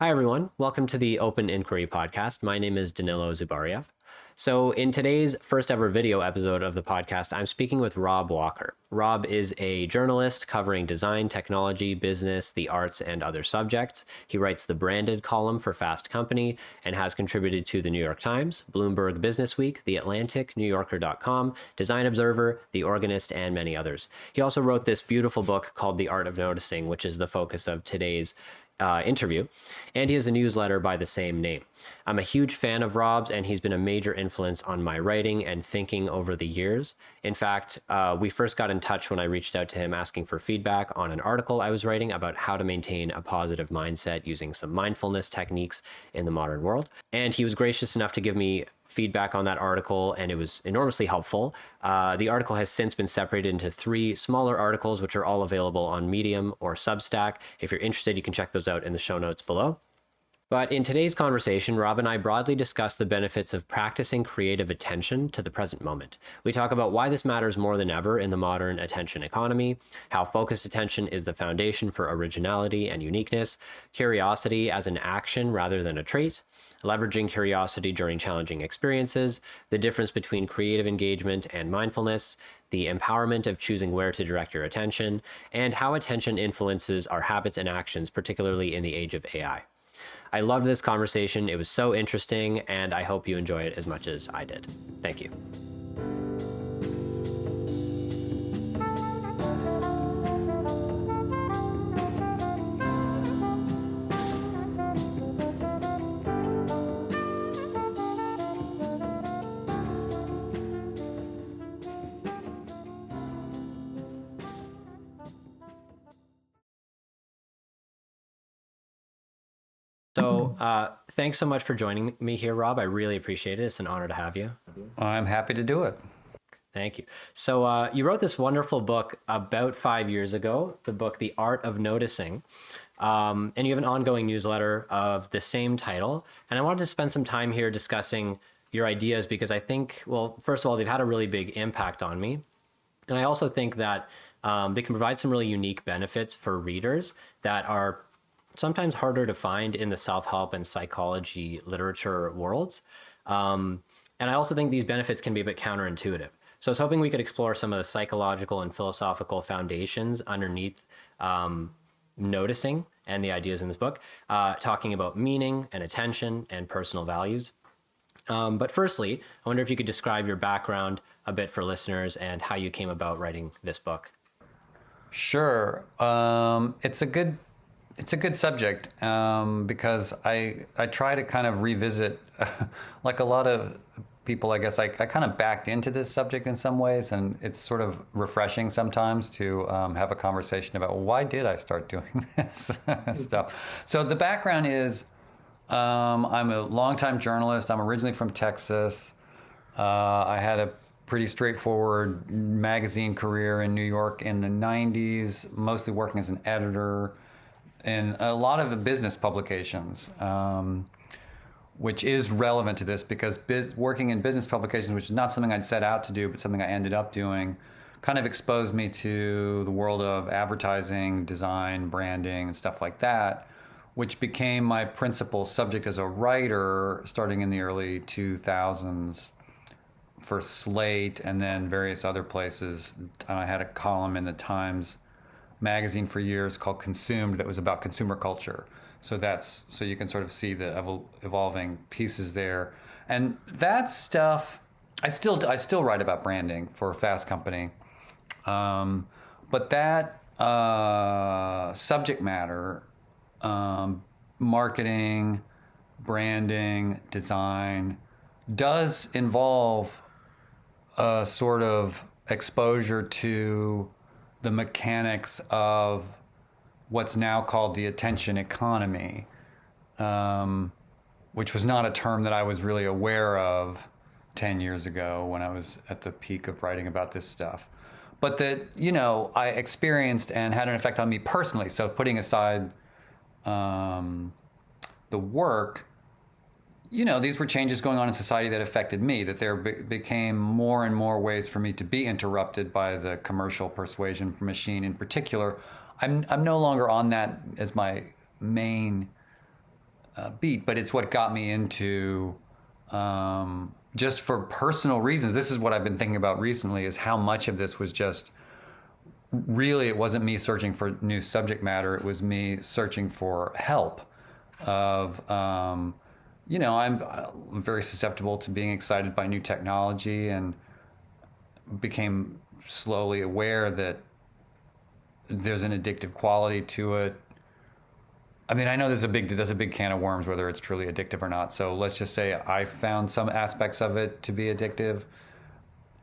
Hi, everyone. Welcome to the Open Inquiry podcast. My name is Danylo Zubariev. So in today's first ever video episode of the podcast, I'm speaking with Rob Walker. Rob is a journalist covering design, technology, business, the arts, and other subjects. He writes the branded column for Fast Company and has contributed to the New York Times, Bloomberg Businessweek, The Atlantic, NewYorker.com, Design Observer, The Organist, and many others. He also wrote this beautiful book called The Art of Noticing, which is the focus of today's interview, and he has a newsletter by the same name. I'm a huge fan of Rob's, and he's been a major influence on my writing and thinking over the years. In fact, we first got in touch when I reached out to him asking for feedback on an article I was writing about how to maintain a positive mindset using some mindfulness techniques in the modern world. And he was gracious enough to give me feedback on that article, and it was enormously helpful. The article has since been separated into 3 smaller articles, which are all available on Medium or Substack. If you're interested, you can check those out in the show notes below. But in today's conversation, Rob and I broadly discuss the benefits of practicing creative attention to the present moment. We talk about why this matters more than ever in the modern attention economy, how focused attention is the foundation for originality and uniqueness, curiosity as an action rather than a trait, leveraging curiosity during challenging experiences, the difference between creative engagement and mindfulness, the empowerment of choosing where to direct your attention, and how attention influences our habits and actions, particularly in the age of AI. I loved this conversation. It was so interesting, and I hope you enjoy it as much as I did. Thank you. So thanks so much for joining me here, Rob. I really appreciate it. It's an honor to have you. I'm happy to do it. Thank you. So you wrote this wonderful book about 5 years ago, the book, The Art of Noticing. And you have an ongoing newsletter of the same title. And I wanted to spend some time here discussing your ideas because I think, well, first of all, they've had a really big impact on me. And I also think that they can provide some really unique benefits for readers that are sometimes harder to find in the self-help and psychology literature worlds. And I also think these benefits can be a bit counterintuitive. So I was hoping we could explore some of the psychological and philosophical foundations underneath noticing and the ideas in this book, talking about meaning and attention and personal values. But firstly, I wonder if you could describe your background a bit for listeners and how you came about writing this book. Sure. It's a good subject because I try to kind of revisit, like a lot of people, I guess, I kind of backed into this subject in some ways, and it's sort of refreshing sometimes to have a conversation about, well, why did I start doing this stuff? So the background is I'm a longtime journalist. I'm originally from Texas. I had a pretty straightforward magazine career in New York in the 90s, mostly working as an editor in a lot of the business publications, which is relevant to this because working in business publications, which is not something I'd set out to do, but something I ended up doing, kind of exposed me to the world of advertising, design, branding, and stuff like that, which became my principal subject as a writer starting in the early 2000s for Slate and then various other places. I had a column in the Times magazine for years called Consumed that was about consumer culture. So you can sort of see the evolving pieces there. And that stuff, I still write about branding for Fast Company. But that subject matter, marketing, branding, design, does involve a sort of exposure to the mechanics of what's now called the attention economy, which was not a term that I was really aware of 10 years ago when I was at the peak of writing about this stuff. But that, I experienced and had an effect on me personally. So putting aside the work, these were changes going on in society that affected me, that there became more and more ways for me to be interrupted by the commercial persuasion machine in particular. I'm no longer on that as my main beat, but it's what got me into, just for personal reasons. This is what I've been thinking about recently, is how much of this was just really, it wasn't me searching for new subject matter. It was me searching for help of, I'm very susceptible to being excited by new technology, and became slowly aware that there's an addictive quality to it. I mean, I know there's a big can of worms whether it's truly addictive or not. So let's just say I found some aspects of it to be addictive,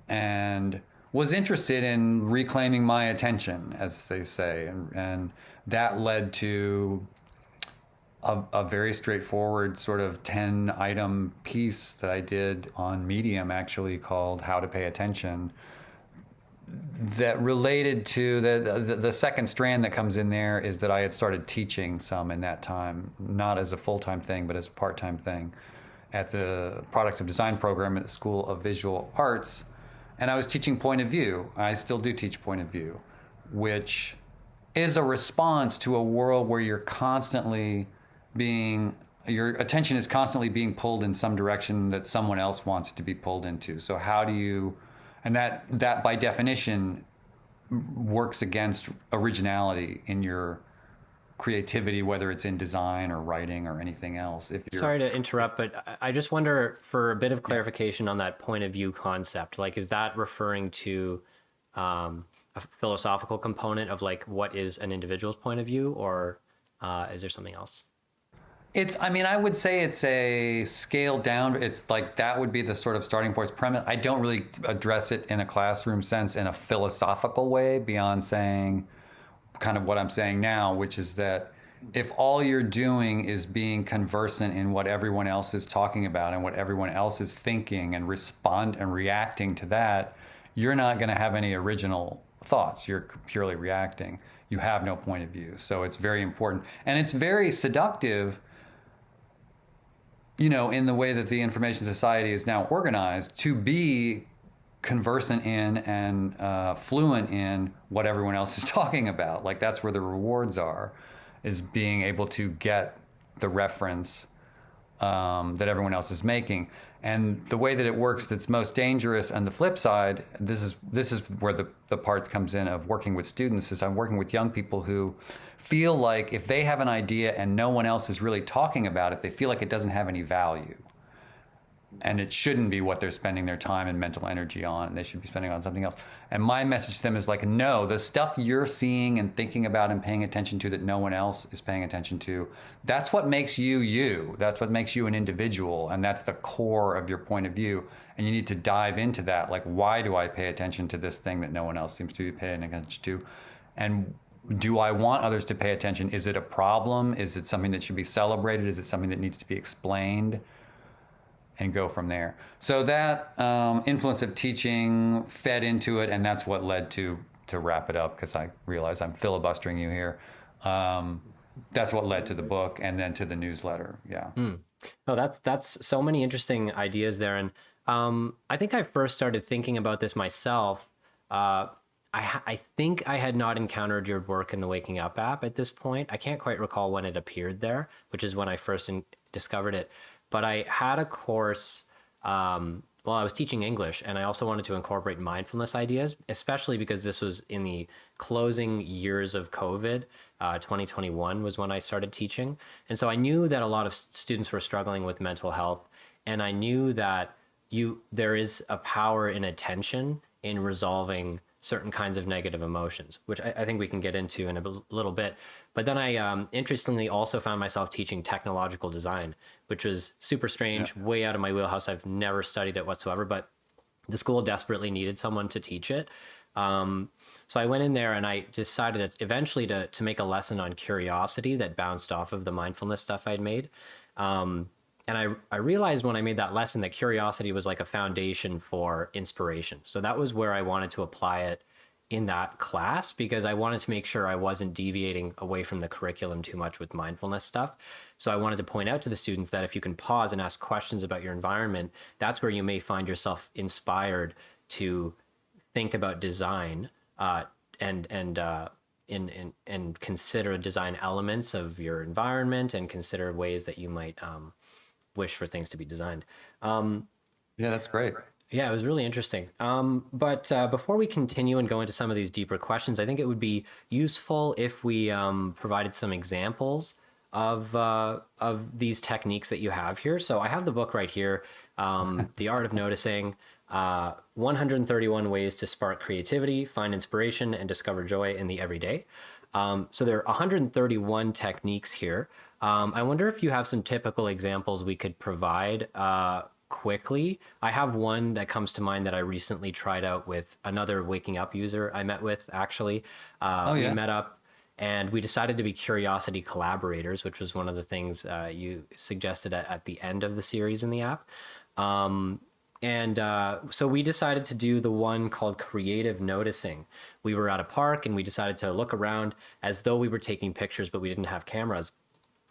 and was interested in reclaiming my attention, as they say, and that led to a very straightforward sort of 10-item piece that I did on Medium, actually, called "How to Pay Attention," that related to the second strand that comes in there is that I had started teaching some in that time, not as a full-time thing, but as a part-time thing, at the Products of Design program at the School of Visual Arts. And I was teaching point of view. I still do teach point of view, which is a response to a world where your attention is constantly being pulled in some direction that someone else wants it to be pulled into. So how do you, and that by definition works against originality in your creativity, whether it's in design or writing or anything else. If you're, Sorry to interrupt, but I just wonder, for a bit of clarification on that point of view concept, like, is that referring to a philosophical component of like what is an individual's point of view, or is there something else? I would say it's a scaled down. It's like that would be the sort of starting point premise. I don't really address it in a classroom sense in a philosophical way, beyond saying kind of what I'm saying now, which is that if all you're doing is being conversant in what everyone else is talking about and what everyone else is thinking, and reacting to that, you're not going to have any original thoughts. You're purely reacting. You have no point of view. So it's very important. And it's very seductive, in the way that the information society is now organized, to be conversant in and fluent in what everyone else is talking about. Like, that's where the rewards are, is being able to get the reference that everyone else is making. And the way that it works that's most dangerous, on the flip side, this is where the part comes in of working with students, is I'm working with young people who feel like if they have an idea and no one else is really talking about it, they feel like it doesn't have any value. And it shouldn't be what they're spending their time and mental energy on. They should be spending it on something else. And my message to them is like, no, the stuff you're seeing and thinking about and paying attention to that no one else is paying attention to, that's what makes you you. That's what makes you an individual. And that's the core of your point of view. And you need to dive into that. Like, why do I pay attention to this thing that no one else seems to be paying attention to? And do I want others to pay attention? Is it a problem? Is it something that should be celebrated? Is it something that needs to be explained? And go from there. So that influence of teaching fed into it, and that's what led to wrap it up, because I realize I'm filibustering you here. That's what led to the book, and then to the newsletter. Yeah. No, that's so many interesting ideas there, and I think I first started thinking about this myself. I think I had not encountered your work in the Waking Up app at this point. I can't quite recall when it appeared there, which is when I first discovered it. But I had a course while I was teaching English, and I also wanted to incorporate mindfulness ideas, especially because this was in the closing years of COVID. 2021 was when I started teaching. And so I knew that a lot of students were struggling with mental health. And I knew that there is a power in attention in resolving certain kinds of negative emotions, which I think we can get into in a little bit. But then I interestingly also found myself teaching technological design, which was super strange, way out of my wheelhouse. I've never studied it whatsoever, but the school desperately needed someone to teach it. So I went in there and I decided eventually to make a lesson on curiosity that bounced off of the mindfulness stuff I'd made. And I realized when I made that lesson that curiosity was like a foundation for inspiration. So that was where I wanted to apply it in that class, because I wanted to make sure I wasn't deviating away from the curriculum too much with mindfulness stuff. So I wanted to point out to the students that if you can pause and ask questions about your environment, that's where you may find yourself inspired to think about design and and consider design elements of your environment and consider ways that you might wish for things to be designed. Yeah, that's great. Yeah, it was really interesting. But before we continue and go into some of these deeper questions, I think it would be useful if we provided some examples of these techniques that you have here. So I have the book right here, The Art of Noticing, 131 Ways to Spark Creativity, Find Inspiration, and Discover Joy in the Everyday. So there are 131 techniques here. I wonder if you have some typical examples we could provide quickly. I have one that comes to mind that I recently tried out with another waking up user I met with, actually. We met up and we decided to be curiosity collaborators, which was one of the things you suggested at the end of the series in the app. So we decided to do the one called creative noticing. We were at a park and we decided to look around as though we were taking pictures, but we didn't have cameras.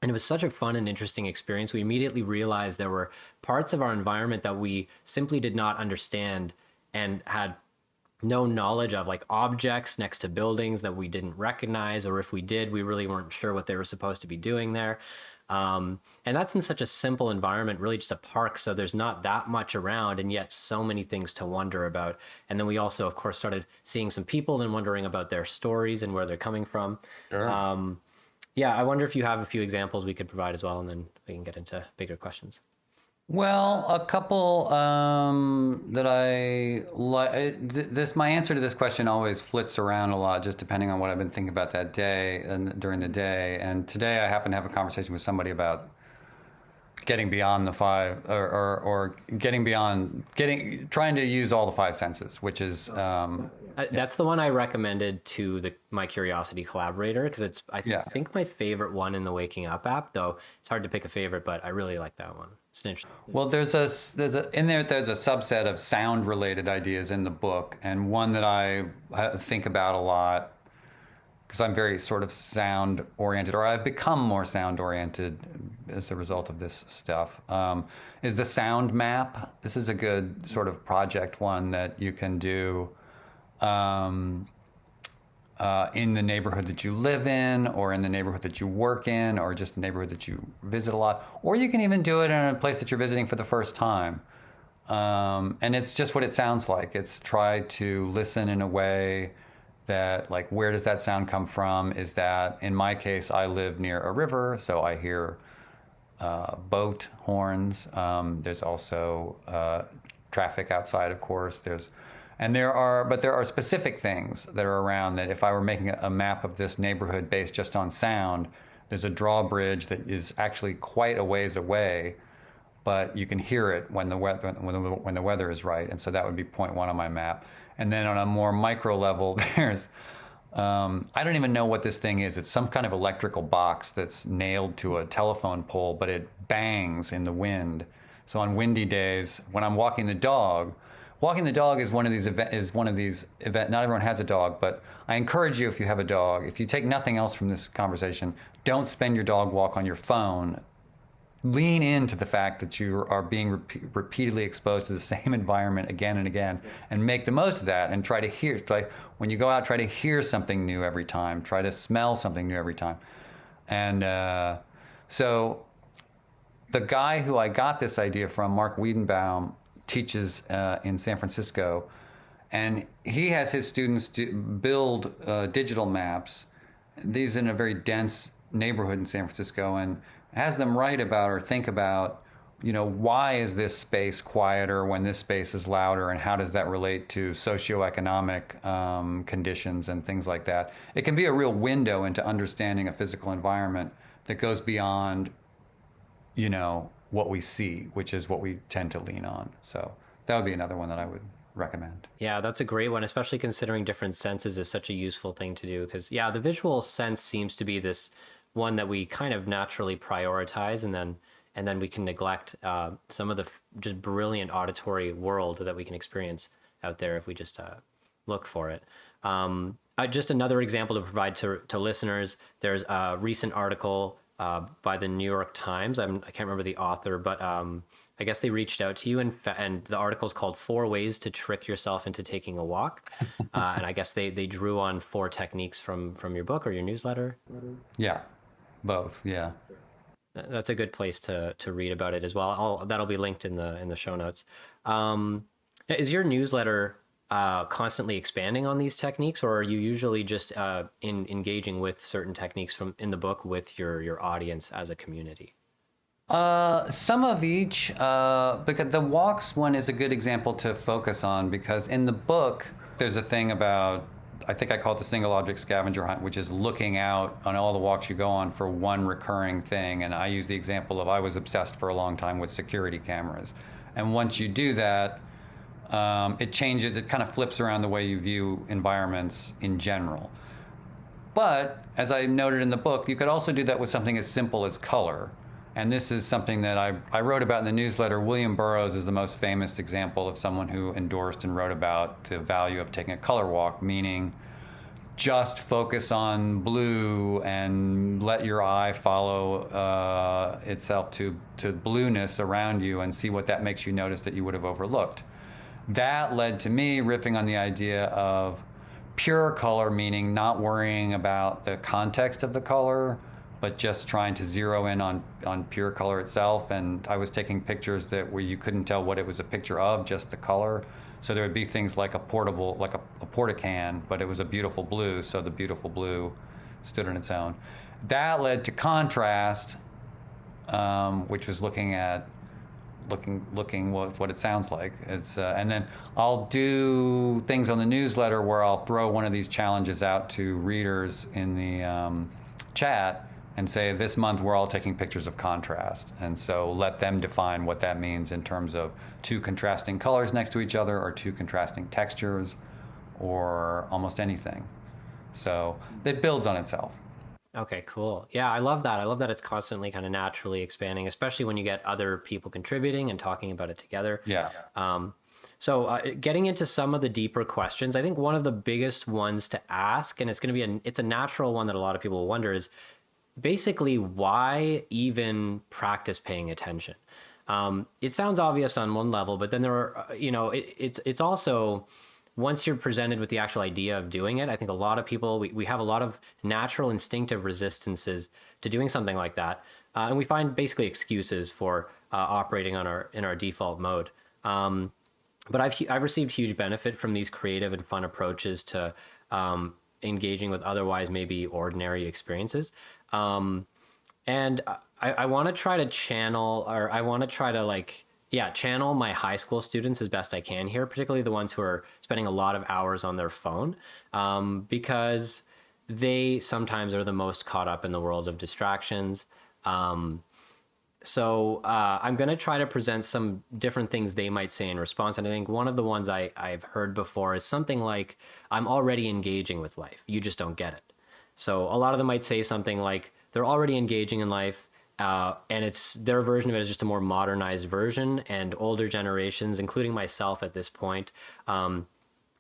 And it was such a fun and interesting experience. We immediately realized there were parts of our environment that we simply did not understand and had no knowledge of, like objects next to buildings that we didn't recognize, or if we did, we really weren't sure what they were supposed to be doing there. And that's in such a simple environment, really just a park. So there's not that much around, and yet so many things to wonder about. And then we also, of course, started seeing some people and wondering about their stories and where they're coming from. Sure. Yeah, I wonder if you have a few examples we could provide as well, and then we can get into bigger questions. Well, a couple that I like. My answer to this question always flits around a lot, just depending on what I've been thinking about that day and during the day. And today, I happen to have a conversation with somebody about getting beyond the five, or trying to use all the five senses, which is. That's the one I recommended to my curiosity collaborator, because it's I think my favorite one in the Waking Up app. Though it's hard to pick a favorite, but I really like that one. It's an interesting. Well, there's a subset of sound related ideas in the book, and one that I think about a lot because I'm very sort of sound oriented, or I've become more sound oriented as a result of this stuff. Is the sound map. This is a good sort of project one that you can do. In the neighborhood that you live in, or in the neighborhood that you work in, or just the neighborhood that you visit a lot, or you can even do it in a place that you're visiting for the first time. And it's just what it sounds like. It's try to listen in a way that, like, where does that sound come from? Is that, in my case, I live near a river, so I hear boat horns. There's also traffic outside, of course. There are specific things that are around that if I were making a map of this neighborhood based just on sound, there's a drawbridge that is actually quite a ways away, but you can hear it when the weather is right. And so that would be point one on my map. And then on a more micro level, there's, I don't even know what this thing is. It's some kind of electrical box that's nailed to a telephone pole, but it bangs in the wind. So on windy days, when I'm walking the dog is one of these events. Not everyone has a dog, but I encourage you, if you have a dog, if you take nothing else from this conversation, don't spend your dog walk on your phone. Lean into the fact that you are being repeatedly exposed to the same environment again and again, and make the most of that. And when you go out, try to hear something new every time. Try to smell something new every time. And so the guy who I got this idea from, Mark Wiedenbaum, teaches in San Francisco, and he has his students build digital maps, these in a very dense neighborhood in San Francisco, and has them write about or think about, why is this space quieter when this space is louder, and how does that relate to socioeconomic conditions and things like that. It can be a real window into understanding a physical environment that goes beyond, what we see, which is what we tend to lean on. So that would be another one that I would recommend. Yeah, that's a great one, especially considering different senses is such a useful thing to do. Because the visual sense seems to be this one that we kind of naturally prioritize, and then we can neglect some of the just brilliant auditory world that we can experience out there if we just look for it. Just another example to provide to listeners. There's a recent article by the New York Times. I can't remember the author, but I guess they reached out to you, and the article is called "4 Ways to Trick Yourself into Taking a Walk," and I guess they drew on 4 techniques from your book or your newsletter. Yeah, both. Yeah. That's a good place to read about it as well. That'll be linked in the show notes. Is your newsletter constantly expanding on these techniques, or are you usually just engaging with certain techniques from in the book with your audience as a community? Some of each, because the walks one is a good example to focus on, because in the book, there's a thing about, I think I call it the single object scavenger hunt, which is looking out on all the walks you go on for one recurring thing. And I use the example of, I was obsessed for a long time with security cameras. And once you do that, it changes, it kind of flips around the way you view environments in general. But as I noted in the book, you could also do that with something as simple as color. And this is something that I wrote about in the newsletter. William Burroughs is the most famous example of someone who endorsed and wrote about the value of taking a color walk, meaning just focus on blue and let your eye follow itself to blueness around you and see what that makes you notice that you would have overlooked. That led to me riffing on the idea of pure color, meaning not worrying about the context of the color, but just trying to zero in on pure color itself. And I was taking pictures where you couldn't tell what it was a picture of, just the color. So there would be things like a portable, like a porta-can, but it was a beautiful blue, so the beautiful blue stood on its own. That led to contrast, which was looking what it sounds like. And then I'll do things on the newsletter where I'll throw one of these challenges out to readers in the chat and say, this month we're all taking pictures of contrast. And so let them define what that means in terms of 2 contrasting colors next to each other, or 2 contrasting textures, or almost anything. So it builds on itself. Okay, cool. Yeah, I love that. I love that it's constantly kind of naturally expanding, especially when you get other people contributing and talking about it together. Yeah. So getting into some of the deeper questions, I think one of the biggest ones to ask, and it's a natural one that a lot of people will wonder, is basically why even practice paying attention? It sounds obvious on one level, but then there are, it's also, once you're presented with the actual idea of doing it, I think a lot of people, we have a lot of natural instinctive resistances to doing something like that. And we find basically excuses for operating in our default mode. But I've received huge benefit from these creative and fun approaches to engaging with otherwise maybe ordinary experiences. And I want to try to channel my high school students as best I can here, particularly the ones who are spending a lot of hours on their phone, because they sometimes are the most caught up in the world of distractions. So I'm going to try to present some different things they might say in response. And I think one of the ones I've heard before is something like, I'm already engaging with life. You just don't get it. So a lot of them might say something like they're already engaging in life, and it's their version of it is just a more modernized version. And older generations, including myself at this point, I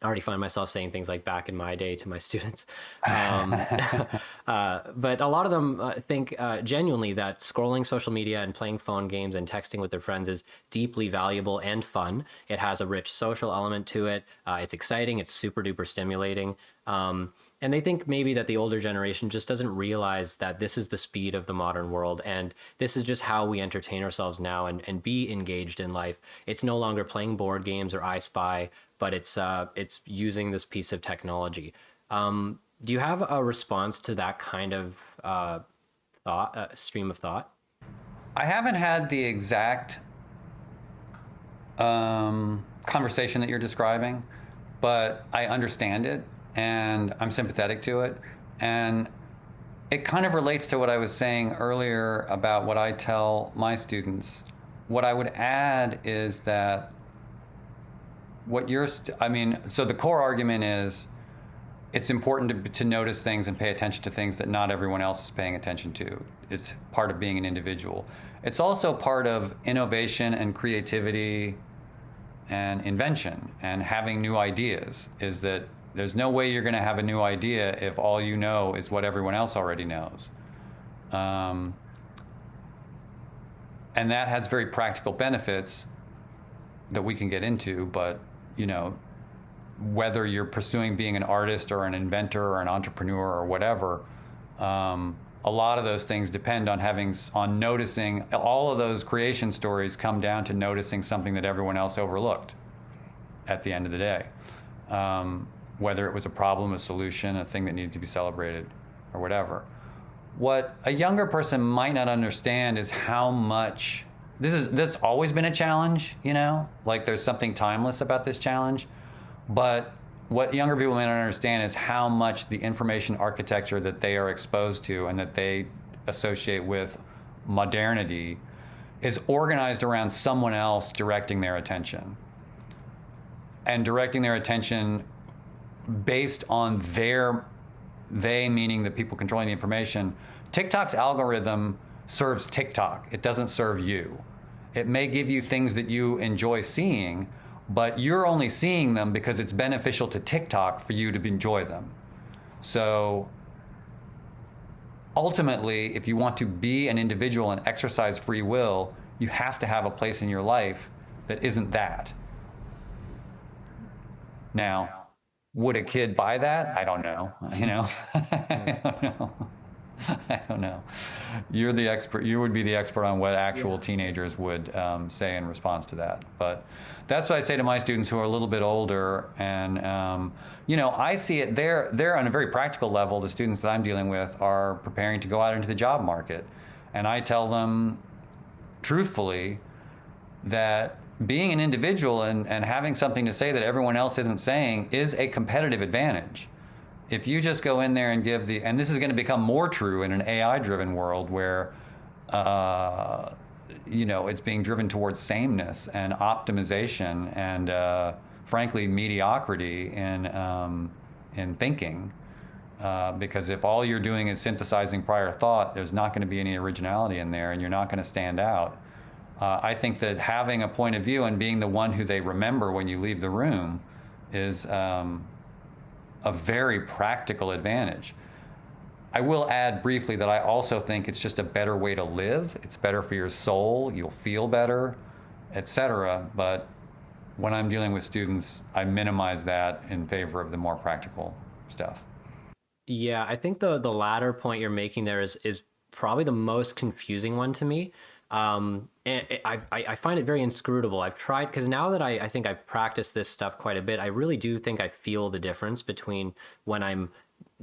already find myself saying things like back in my day to my students. But a lot of them think genuinely that scrolling social media and playing phone games and texting with their friends is deeply valuable and fun. It has a rich social element to it. It's exciting. It's super duper stimulating. And they think maybe that the older generation just doesn't realize that this is the speed of the modern world, and this is just how we entertain ourselves now and be engaged in life. It's no longer playing board games or I Spy, but it's using this piece of technology. Do you have a response to that kind of stream of thought? I haven't had the exact conversation that you're describing, but I understand it. And I'm sympathetic to it. And it kind of relates to what I was saying earlier about what I tell my students. What I would add is that so the core argument is it's important to notice things and pay attention to things that not everyone else is paying attention to. It's part of being an individual. It's also part of innovation and creativity and invention and having new ideas, is that there's no way you're going to have a new idea if all you know is what everyone else already knows. And that has very practical benefits that we can get into, but, you know, whether you're pursuing being an artist or an inventor or an entrepreneur or whatever, a lot of those things depend on noticing. All of those creation stories come down to noticing something that everyone else overlooked at the end of the day. Whether it was a problem, a solution, a thing that needed to be celebrated, or whatever. What a younger person might not understand is how much that's always been a challenge, you know? Like, there's something timeless about this challenge. But what younger people may not understand is how much the information architecture that they are exposed to and that they associate with modernity is organized around someone else directing their attention. And directing their attention based on they meaning the people controlling the information. TikTok's algorithm serves TikTok. It doesn't serve you. It may give you things that you enjoy seeing, but you're only seeing them because it's beneficial to TikTok for you to enjoy them. So ultimately, if you want to be an individual and exercise free will, you have to have a place in your life that isn't that. Now, would a kid buy that? I don't know. You know, I don't know. I don't know. You're the expert. You would be the expert on what actual teenagers would say in response to that. But that's what I say to my students who are a little bit older. And, you know, I see it they're on a very practical level. The students that I'm dealing with are preparing to go out into the job market. And I tell them truthfully that being an individual and having something to say that everyone else isn't saying is a competitive advantage. If you just go in there and and this is going to become more true in an AI-driven world where, you know, it's being driven towards sameness and optimization and, frankly, mediocrity in thinking. Because if all you're doing is synthesizing prior thought, there's not going to be any originality in there, and you're not going to stand out. I think that having a point of view and being the one who they remember when you leave the room is a very practical advantage. I will add briefly that I also think it's just a better way to live. It's better for your soul. You'll feel better, etc. But when I'm dealing with students, I minimize that in favor of the more practical stuff. Yeah, I think the latter point you're making there is probably the most confusing one to me. And I find it very inscrutable. I've tried, because now that I think I've practiced this stuff quite a bit, I really do think I feel the difference between when I'm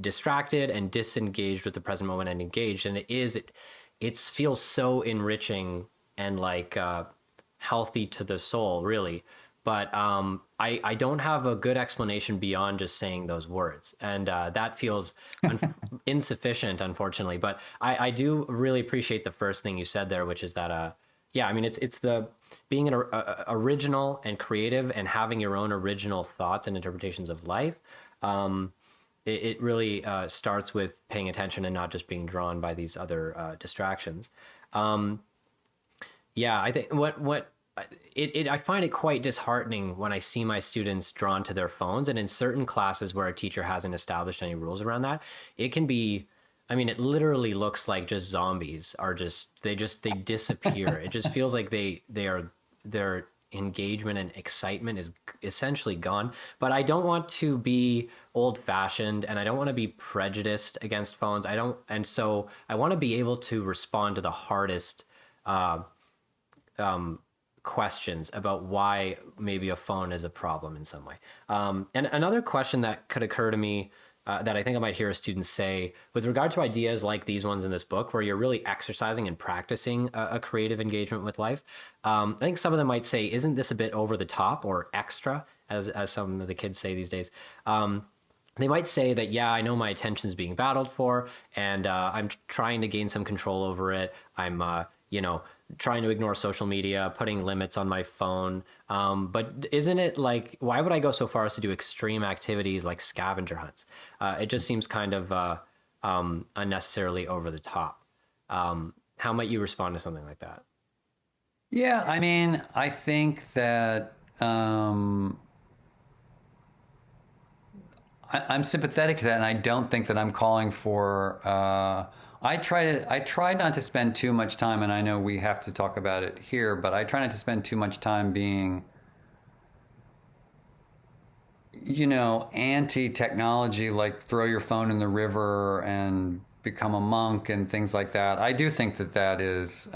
distracted and disengaged with the present moment and engaged. And it feels so enriching and like healthy to the soul, really. But I don't have a good explanation beyond just saying those words. And that feels insufficient, unfortunately. But I do really appreciate the first thing you said there, which is that, yeah, I mean, it's the being an original and creative and having your own original thoughts and interpretations of life. It really starts with paying attention and not just being drawn by these other distractions. Yeah, I think I find it quite disheartening when I see my students drawn to their phones, and in certain classes where a teacher hasn't established any rules around that, it can be, I mean, it literally looks like just zombies are they disappear. It just feels like their engagement and excitement is essentially gone. But I don't want to be old fashioned, and I don't want to be prejudiced against phones. And so I want to be able to respond to the hardest, questions about why maybe a phone is a problem in some way. And another question that could occur to me that I think I might hear a student say with regard to ideas like these ones in this book, where you're really exercising and practicing a creative engagement with life. I think some of them might say, isn't this a bit over the top or extra, as some of the kids say these days? They might say that, yeah, I know my attention is being battled for, and I'm trying to gain some control over it. I'm, trying to ignore social media, putting limits on my phone. But isn't it like, why would I go so far as to do extreme activities like scavenger hunts? It just seems kind of unnecessarily over the top. How might you respond to something like that? Yeah, I mean, I think that I'm sympathetic to that, and I don't think that I'm calling for I try not to spend too much time, and I know we have to talk about it here, but I try not to spend too much time being, anti-technology, like throw your phone in the river and become a monk and things like that. I do think that that is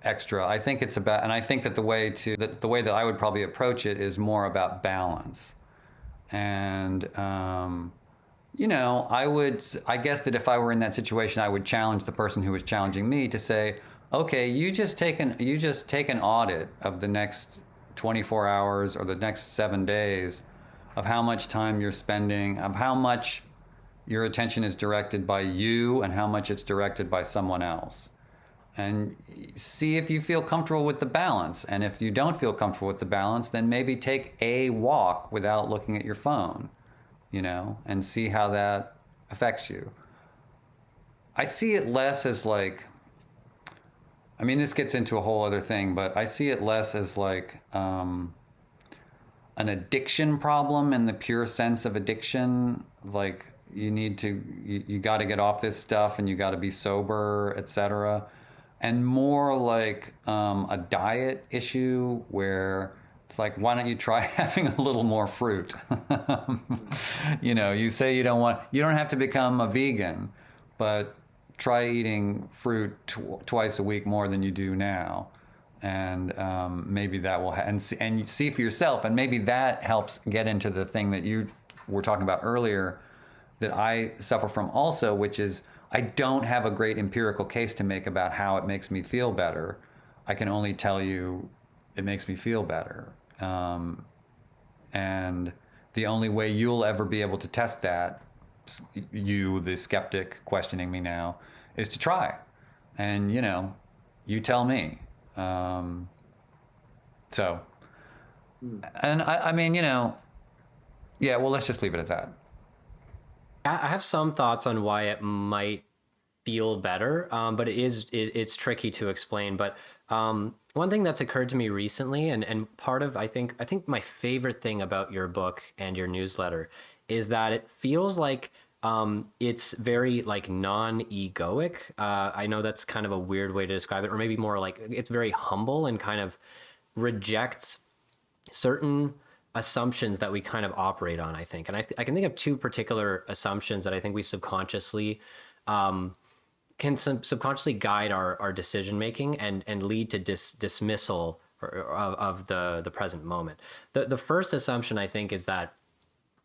extra. I think it's about, and I think that the way that I would probably approach it is more about balance. And I guess that if I were in that situation, I would challenge the person who was challenging me to say, okay, you just take an audit of the next 24 hours or the next 7 days of how much time you're spending, of how much your attention is directed by you and how much it's directed by someone else. And see if you feel comfortable with the balance. And if you don't feel comfortable with the balance, then maybe take a walk without looking at your phone, and see how that affects you. I see it less as like, this gets into a whole other thing, but I see it less as like an addiction problem in the pure sense of addiction. Like you got to get off this stuff and you got to be sober, etc. And more like a diet issue where it's like, why don't you try having a little more fruit? You say you don't have to become a vegan, but try eating fruit twice a week more than you do now. And maybe that will, and you see for yourself, and maybe that helps get into the thing that you were talking about earlier that I suffer from also, which is I don't have a great empirical case to make about how it makes me feel better. I can only tell you it makes me feel better. And the only way you'll ever be able to test that, you, the skeptic questioning me now, is to try. And, you tell me. And yeah, well, let's just leave it at that. I have some thoughts on why it might feel better, but it's tricky to explain. But one thing that's occurred to me recently, and part of I think my favorite thing about your book and your newsletter is that it feels like it's very like non-egoic. I know that's kind of a weird way to describe it, or maybe more like it's very humble and kind of rejects certain assumptions that we kind of operate on, I think. And I can think of two particular assumptions that I think we subconsciously can subconsciously guide our decision making and lead to dismissal of the present moment. The first assumption, I think, is that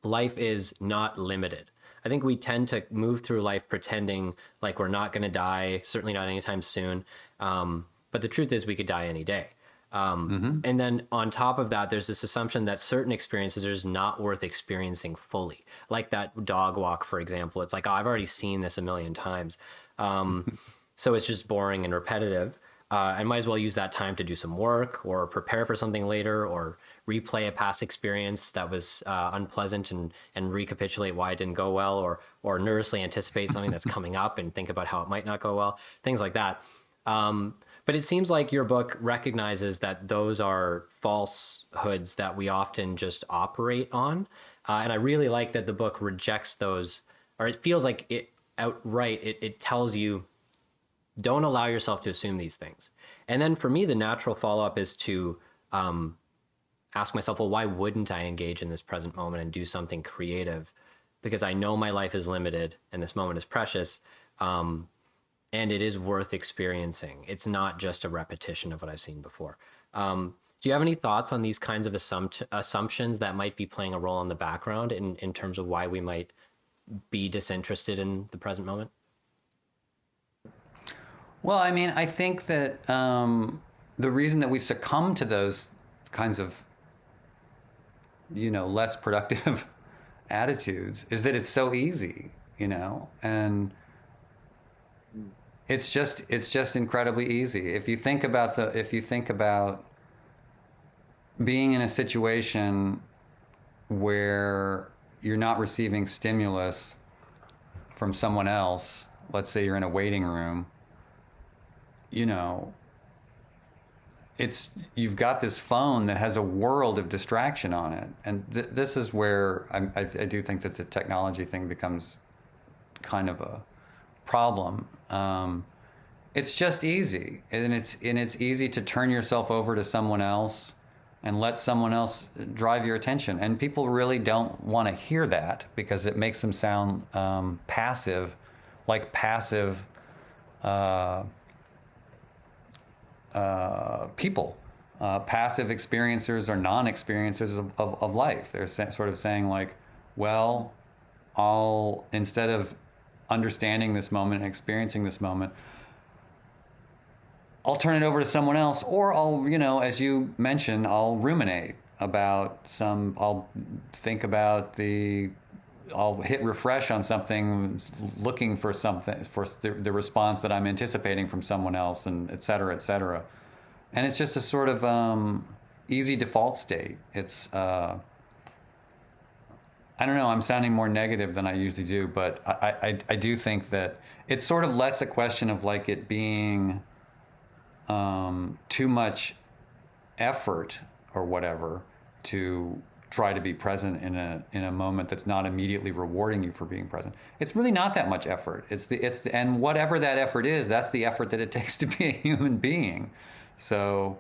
life is not limited. I think we tend to move through life pretending like we're not going to die, certainly not anytime soon. But the truth is we could die any day. And then on top of that, there's this assumption that certain experiences are just not worth experiencing fully. Like that dog walk, for example. It's like, oh, I've already seen this a million times. So it's just boring and repetitive. I might as well use that time to do some work or prepare for something later or replay a past experience that was unpleasant and recapitulate why it didn't go well or nervously anticipate something that's coming up and think about how it might not go well, things like that. But it seems like your book recognizes that those are falsehoods that we often just operate on. And I really like that the book rejects those, or it feels like it outright, it tells you, don't allow yourself to assume these things. And then for me, the natural follow-up is to ask myself, well, why wouldn't I engage in this present moment and do something creative? Because I know my life is limited and this moment is precious. And it is worth experiencing. It's not just a repetition of what I've seen before. Do you have any thoughts on these kinds of assumptions that might be playing a role in the background in terms of why we might be disinterested in the present moment? Well, I think that the reason that we succumb to those kinds of, less productive attitudes is that it's so easy, and it's just incredibly easy. If you think about being in a situation where you're not receiving stimulus from someone else, let's say you're in a waiting room, you've got this phone that has a world of distraction on it. And this is where I do think that the technology thing becomes kind of problem. It's just easy, and it's easy to turn yourself over to someone else and let someone else drive your attention. And people really don't want to hear that because it makes them sound passive, like passive people, passive experiencers or non-experiencers of life. They're sort of saying like, well, instead of understanding this moment and experiencing this moment, I'll turn it over to someone else, or I'll, as you mentioned, I'll ruminate about I'll think about I'll hit refresh on something, looking for something, for the response that I'm anticipating from someone else, and et cetera, et cetera. And it's just a sort of easy default state. It's, I don't know, I'm sounding more negative than I usually do, but I do think that it's sort of less a question of like it being too much effort or whatever to try to be present in a moment that's not immediately rewarding you for being present. It's really not that much effort. And whatever that effort is, that's the effort that it takes to be a human being. So,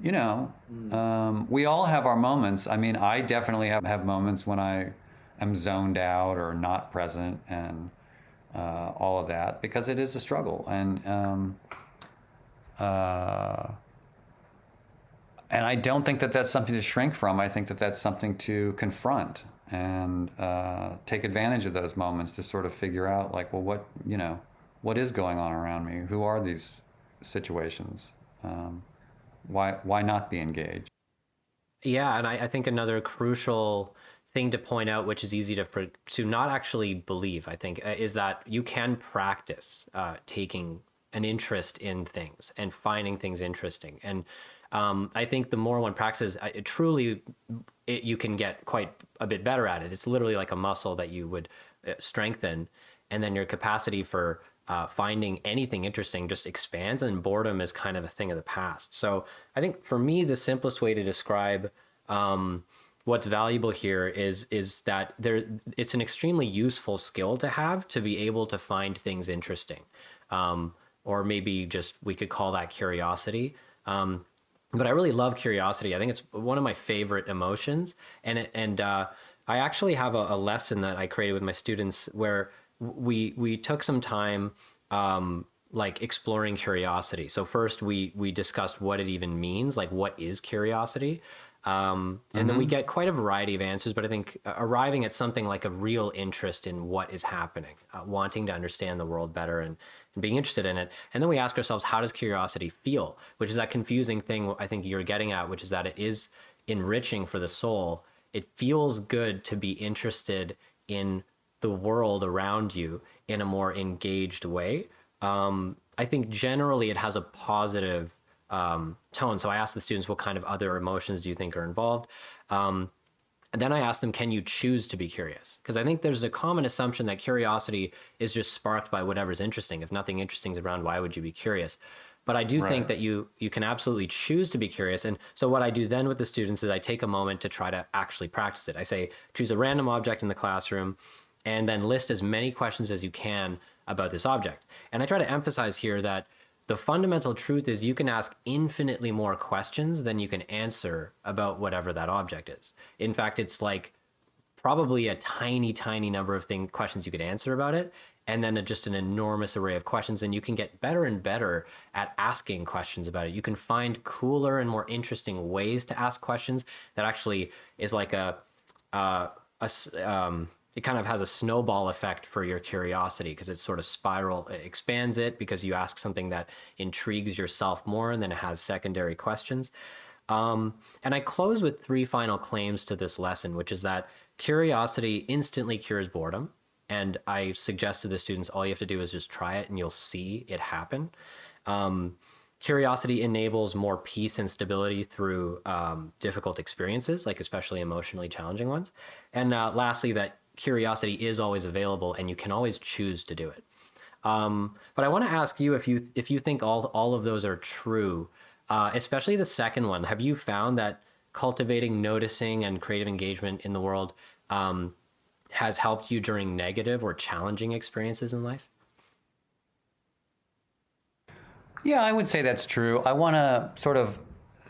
we all have our moments. I mean, I definitely have moments when I am zoned out or not present, and all of that, because it is a struggle. And I don't think that that's something to shrink from. I think that that's something to confront and take advantage of those moments to sort of figure out, like, well, what is going on around me? Who are these situations? Why not be engaged? Yeah, and I think another crucial thing to point out, which is easy to not actually believe, I think, is that you can practice taking an interest in things and finding things interesting. And I think the more one practices, you can get quite a bit better at it. It's literally like a muscle that you would strengthen, and then your capacity for finding anything interesting just expands, and boredom is kind of a thing of the past. So I think for me, the simplest way to describe what's valuable here is that it's an extremely useful skill to have, to be able to find things interesting. Or maybe just we could call that curiosity. But I really love curiosity. I think it's one of my favorite emotions. And I actually have a lesson that I created with my students where we took some time like exploring curiosity. So first we discussed what it even means, like what is curiosity? And then we get quite a variety of answers, but I think arriving at something like a real interest in what is happening, wanting to understand the world better and being interested in it. And then we ask ourselves, how does curiosity feel? Which is that confusing thing I think you're getting at, which is that it is enriching for the soul. It feels good to be interested in the world around you in a more engaged way. I think generally it has a positive tone. So I asked the students, what kind of other emotions do you think are involved? And then I asked them, can you choose to be curious? Because I think there's a common assumption that curiosity is just sparked by whatever's interesting. If nothing interesting is around, why would you be curious? But I do think that you can absolutely choose to be curious. And so what I do then with the students is I take a moment to try to actually practice it. I say, choose a random object in the classroom and then list as many questions as you can about this object. And I try to emphasize here that the fundamental truth is you can ask infinitely more questions than you can answer about whatever that object is. In fact, it's like probably a tiny, tiny number of questions you could answer about it, and then just an enormous array of questions. And you can get better and better at asking questions about it. You can find cooler and more interesting ways to ask questions that actually is like it kind of has a snowball effect for your curiosity, because it's sort of it expands it because you ask something that intrigues yourself more, and then it has secondary questions. And I close with 3 final claims to this lesson, which is that curiosity instantly cures boredom. And I suggest to the students, all you have to do is just try it and you'll see it happen. Curiosity enables more peace and stability through difficult experiences, like especially emotionally challenging ones. And lastly, that curiosity is always available and you can always choose to do it. But I want to ask you if you think all of those are true, especially the second one. Have you found that cultivating noticing and creative engagement in the world has helped you during negative or challenging experiences in life? Yeah, I would say that's true. I want to sort of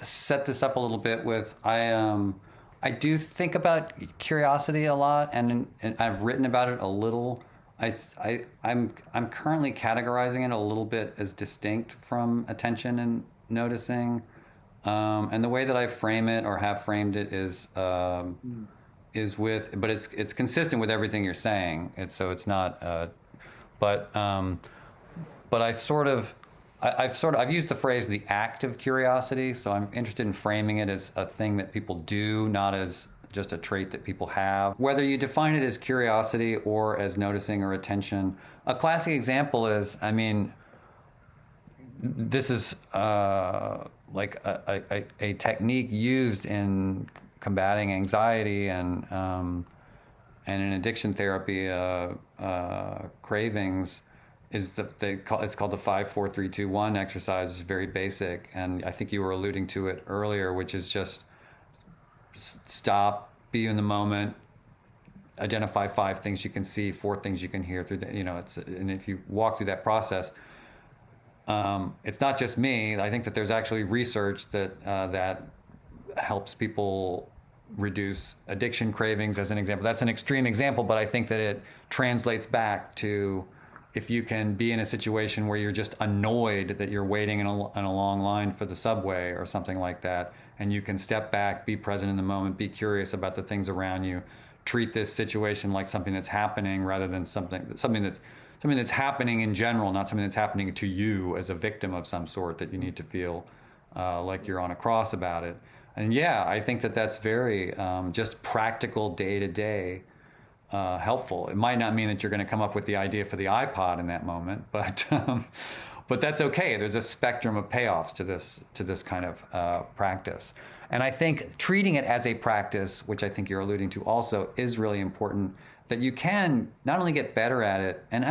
set this up a little bit with I do think about curiosity a lot, and I've written about it a little. I'm currently categorizing it a little bit as distinct from attention and noticing, and the way that I frame it or have framed it is with, but it's consistent with everything you're saying. So it's not, but I sort of. I've used the phrase the act of curiosity, so I'm interested in framing it as a thing that people do, not as just a trait that people have. Whether you define it as curiosity or as noticing or attention, a classic example is, I mean, this is like a technique used in combating anxiety and in addiction therapy, cravings. It's called the 5-4-3-2-1 exercise. It's very basic, and I think you were alluding to it earlier, which is just stop, be in the moment, identify 5 things you can see, 4 things you can hear through the, and if you walk through that process, it's not just me. I think that there's actually research that helps people reduce addiction cravings, as an example. That's an extreme example, but I think that it translates back to, if you can be in a situation where you're just annoyed that you're waiting in a long line for the subway or something like that, and you can step back, be present in the moment, be curious about the things around you, treat this situation like something that's happening rather than something that's happening in general, not something that's happening to you as a victim of some sort that you need to feel like you're on a cross about it. And yeah, I think that that's very just practical day-to-day helpful. It might not mean that you're going to come up with the idea for the iPod in that moment, but that's okay. There's a spectrum of payoffs to this kind of practice, and I think treating it as a practice, which I think you're alluding to also, is really important. That you can not only get better at it, and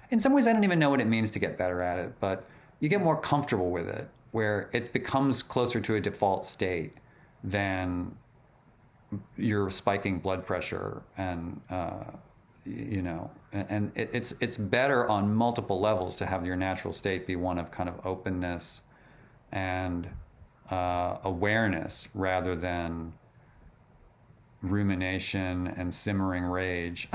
in some ways I don't even know what it means to get better at it, but you get more comfortable with it, where it becomes closer to a default state than you're spiking blood pressure, and it's better on multiple levels to have your natural state be one of kind of openness and awareness rather than rumination and simmering rage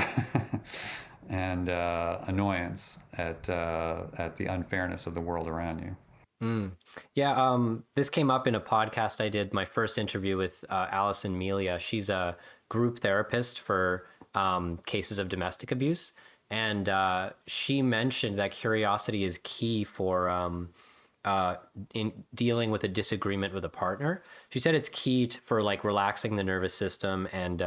and annoyance at the unfairness of the world around you. Yeah, this came up in a podcast I did, my first interview with Allison Melia. She's a group therapist for cases of domestic abuse. And she mentioned that curiosity is key for in dealing with a disagreement with a partner. She said it's key for like relaxing the nervous system and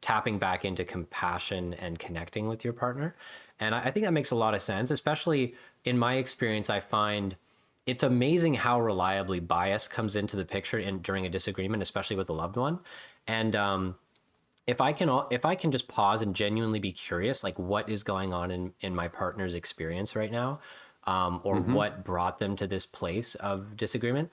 tapping back into compassion and connecting with your partner. And I think that makes a lot of sense, especially in my experience. I find it's amazing how reliably bias comes into the picture during a disagreement, especially with a loved one. And if I can just pause and genuinely be curious, like what is going on in my partner's experience right now, or what brought them to this place of disagreement,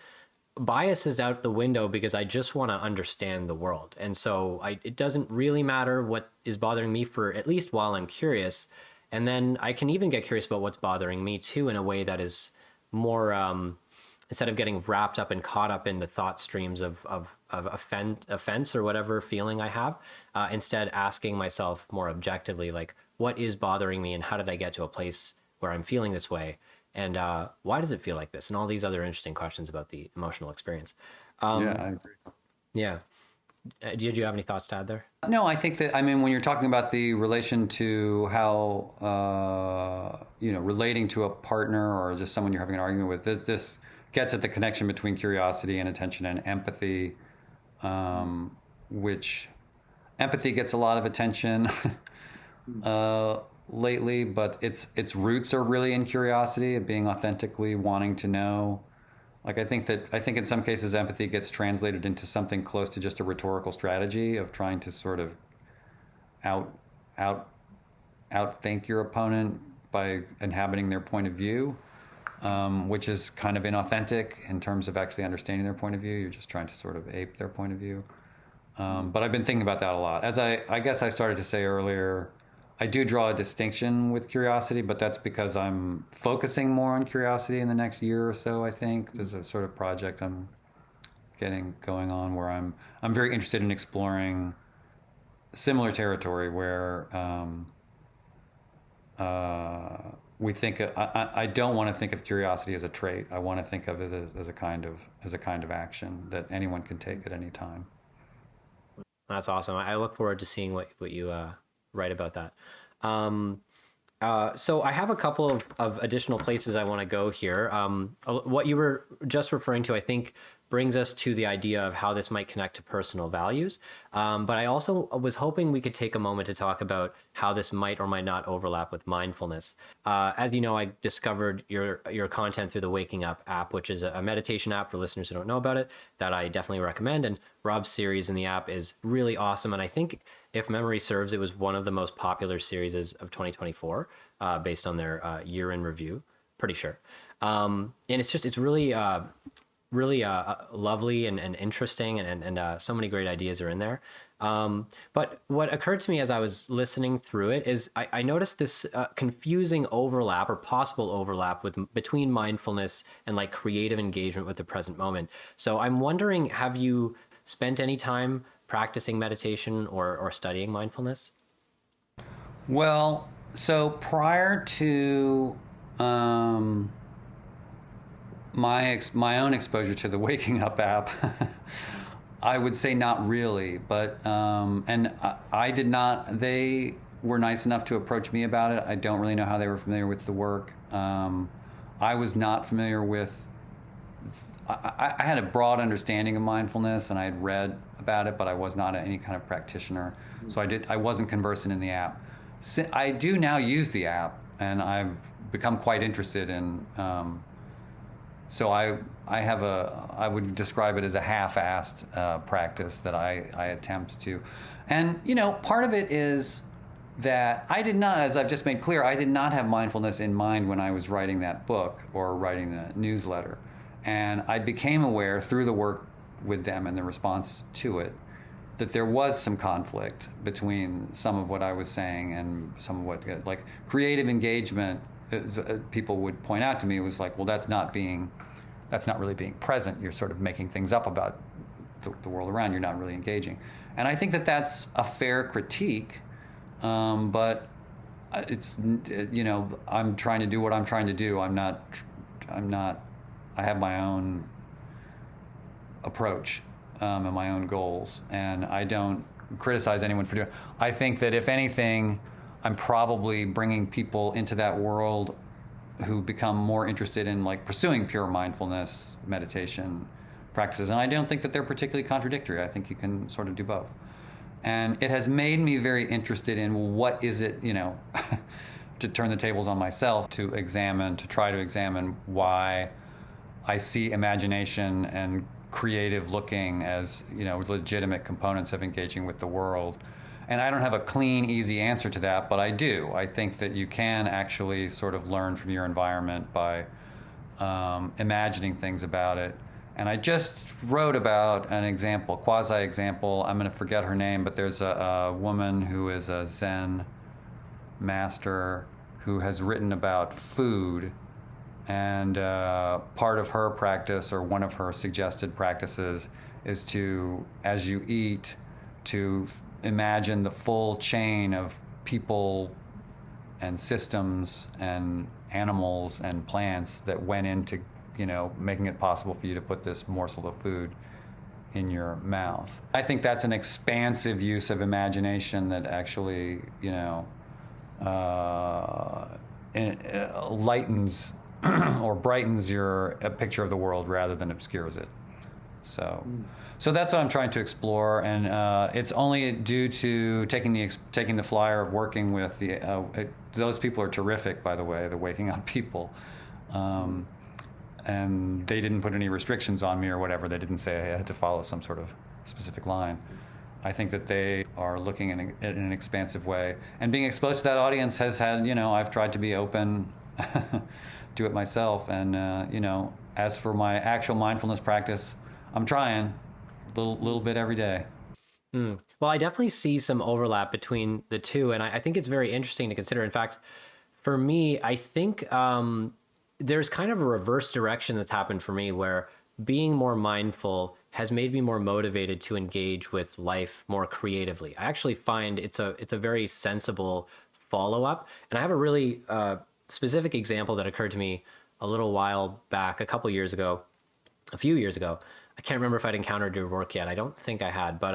bias is out the window because I just want to understand the world. And so it doesn't really matter what is bothering me, for at least while I'm curious. And then I can even get curious about what's bothering me too, in a way that is more, instead of getting wrapped up and caught up in the thought streams of offense or whatever feeling I have, instead asking myself more objectively, like, what is bothering me and how did I get to a place where I'm feeling this way? And why does it feel like this? And all these other interesting questions about the emotional experience. Yeah, I agree. Yeah. Did you have any thoughts to add there? No, I think that, I mean, when you're talking about the relation to how, relating to a partner or just someone you're having an argument with, this gets at the connection between curiosity and attention and empathy, which empathy gets a lot of attention lately, but its roots are really in curiosity, of being authentically wanting to know. Like, I think in some cases empathy gets translated into something close to just a rhetorical strategy of trying to sort of outthink your opponent by inhabiting their point of view, which is kind of inauthentic in terms of actually understanding their point of view. You're just trying to sort of ape their point of view. But I've been thinking about that a lot. As I guess I started to say earlier, I do draw a distinction with curiosity, but that's because I'm focusing more on curiosity in the next year or so. I think there's a sort of project I'm getting going on where I'm very interested in exploring similar territory where we think I don't want to think of curiosity as a trait. I want to think of it as a kind of action that anyone can take at any time. That's awesome. I look forward to seeing what you write about that. So I have a couple of additional places I want to go here. What you were just referring to, I think, brings us to the idea of how this might connect to personal values. But I also was hoping we could take a moment to talk about how this might or might not overlap with mindfulness. As you know, I discovered your content through the Waking Up app, which is a meditation app for listeners who don't know about it, that I definitely recommend. And Rob's series in the app is really awesome. And I think, if memory serves, it was one of the most popular series of 2024, based on their year in review. Pretty sure. And it's really lovely and interesting, and so many great ideas are in there. But what occurred to me as I was listening through it is I noticed this confusing overlap or possible overlap between mindfulness and like creative engagement with the present moment. So I'm wondering, have you spent any time practicing meditation or studying mindfulness? Well, so prior to my own exposure to the Waking Up app, I would say not really, but and I did not. They were nice enough to approach me about it. I don't really know how they were familiar with the work. I was not familiar with. I had a broad understanding of mindfulness, and I had read about it, but I was not any kind of practitioner. So I wasn't conversant in the app. I do now use the app, and I've become quite interested in. So I would describe it as a half-assed practice that I attempt to, and part of it is that I did not, as I've just made clear, I did not have mindfulness in mind when I was writing that book or writing the newsletter. And I became aware through the work with them and the response to it that there was some conflict between some of what I was saying and some of what, like, creative engagement, people would point out to me, was like, well, that's not really being present. You're sort of making things up about the world around. You're not really engaging. And I think that that's a fair critique, but it's, I'm trying to do what I'm trying to do. I have my own approach and my own goals, and I don't criticize anyone for doing it. I think that if anything, I'm probably bringing people into that world who become more interested in like pursuing pure mindfulness meditation practices. And I don't think that they're particularly contradictory. I think you can sort of do both. And it has made me very interested in what is it, to turn the tables on myself, to try to examine why I see imagination and creative looking as, legitimate components of engaging with the world. And I don't have a clean, easy answer to that, but I do. I think that you can actually sort of learn from your environment by imagining things about it. And I just wrote about an example, quasi-example. I'm going to forget her name, but there's a woman who is a Zen master who has written about food. And part of her practice, or one of her suggested practices, is to, as you eat, to imagine the full chain of people and systems and animals and plants that went into, making it possible for you to put this morsel of food in your mouth. I think that's an expansive use of imagination that actually, lightens or brightens a picture of the world rather than obscures it. So that's what I'm trying to explore, and it's only due to taking the flyer of working with those people are terrific, by the way, the Waking Up people, and they didn't put any restrictions on me or whatever. They didn't say I had to follow some sort of specific line. I think that they are looking in an expansive way, and being exposed to that audience has had, I've tried to be open to it myself, and as for my actual mindfulness practice, I'm trying a little bit every day. Well, I definitely see some overlap between the two, and I think it's very interesting to consider. In fact, for me, I think there's kind of a reverse direction that's happened for me where being more mindful has made me more motivated to engage with life more creatively. I actually find it's a very sensible follow up, and I have a really specific example that occurred to me a little while back, a few years ago. I can't remember if I'd encountered your work yet. I don't think I had, but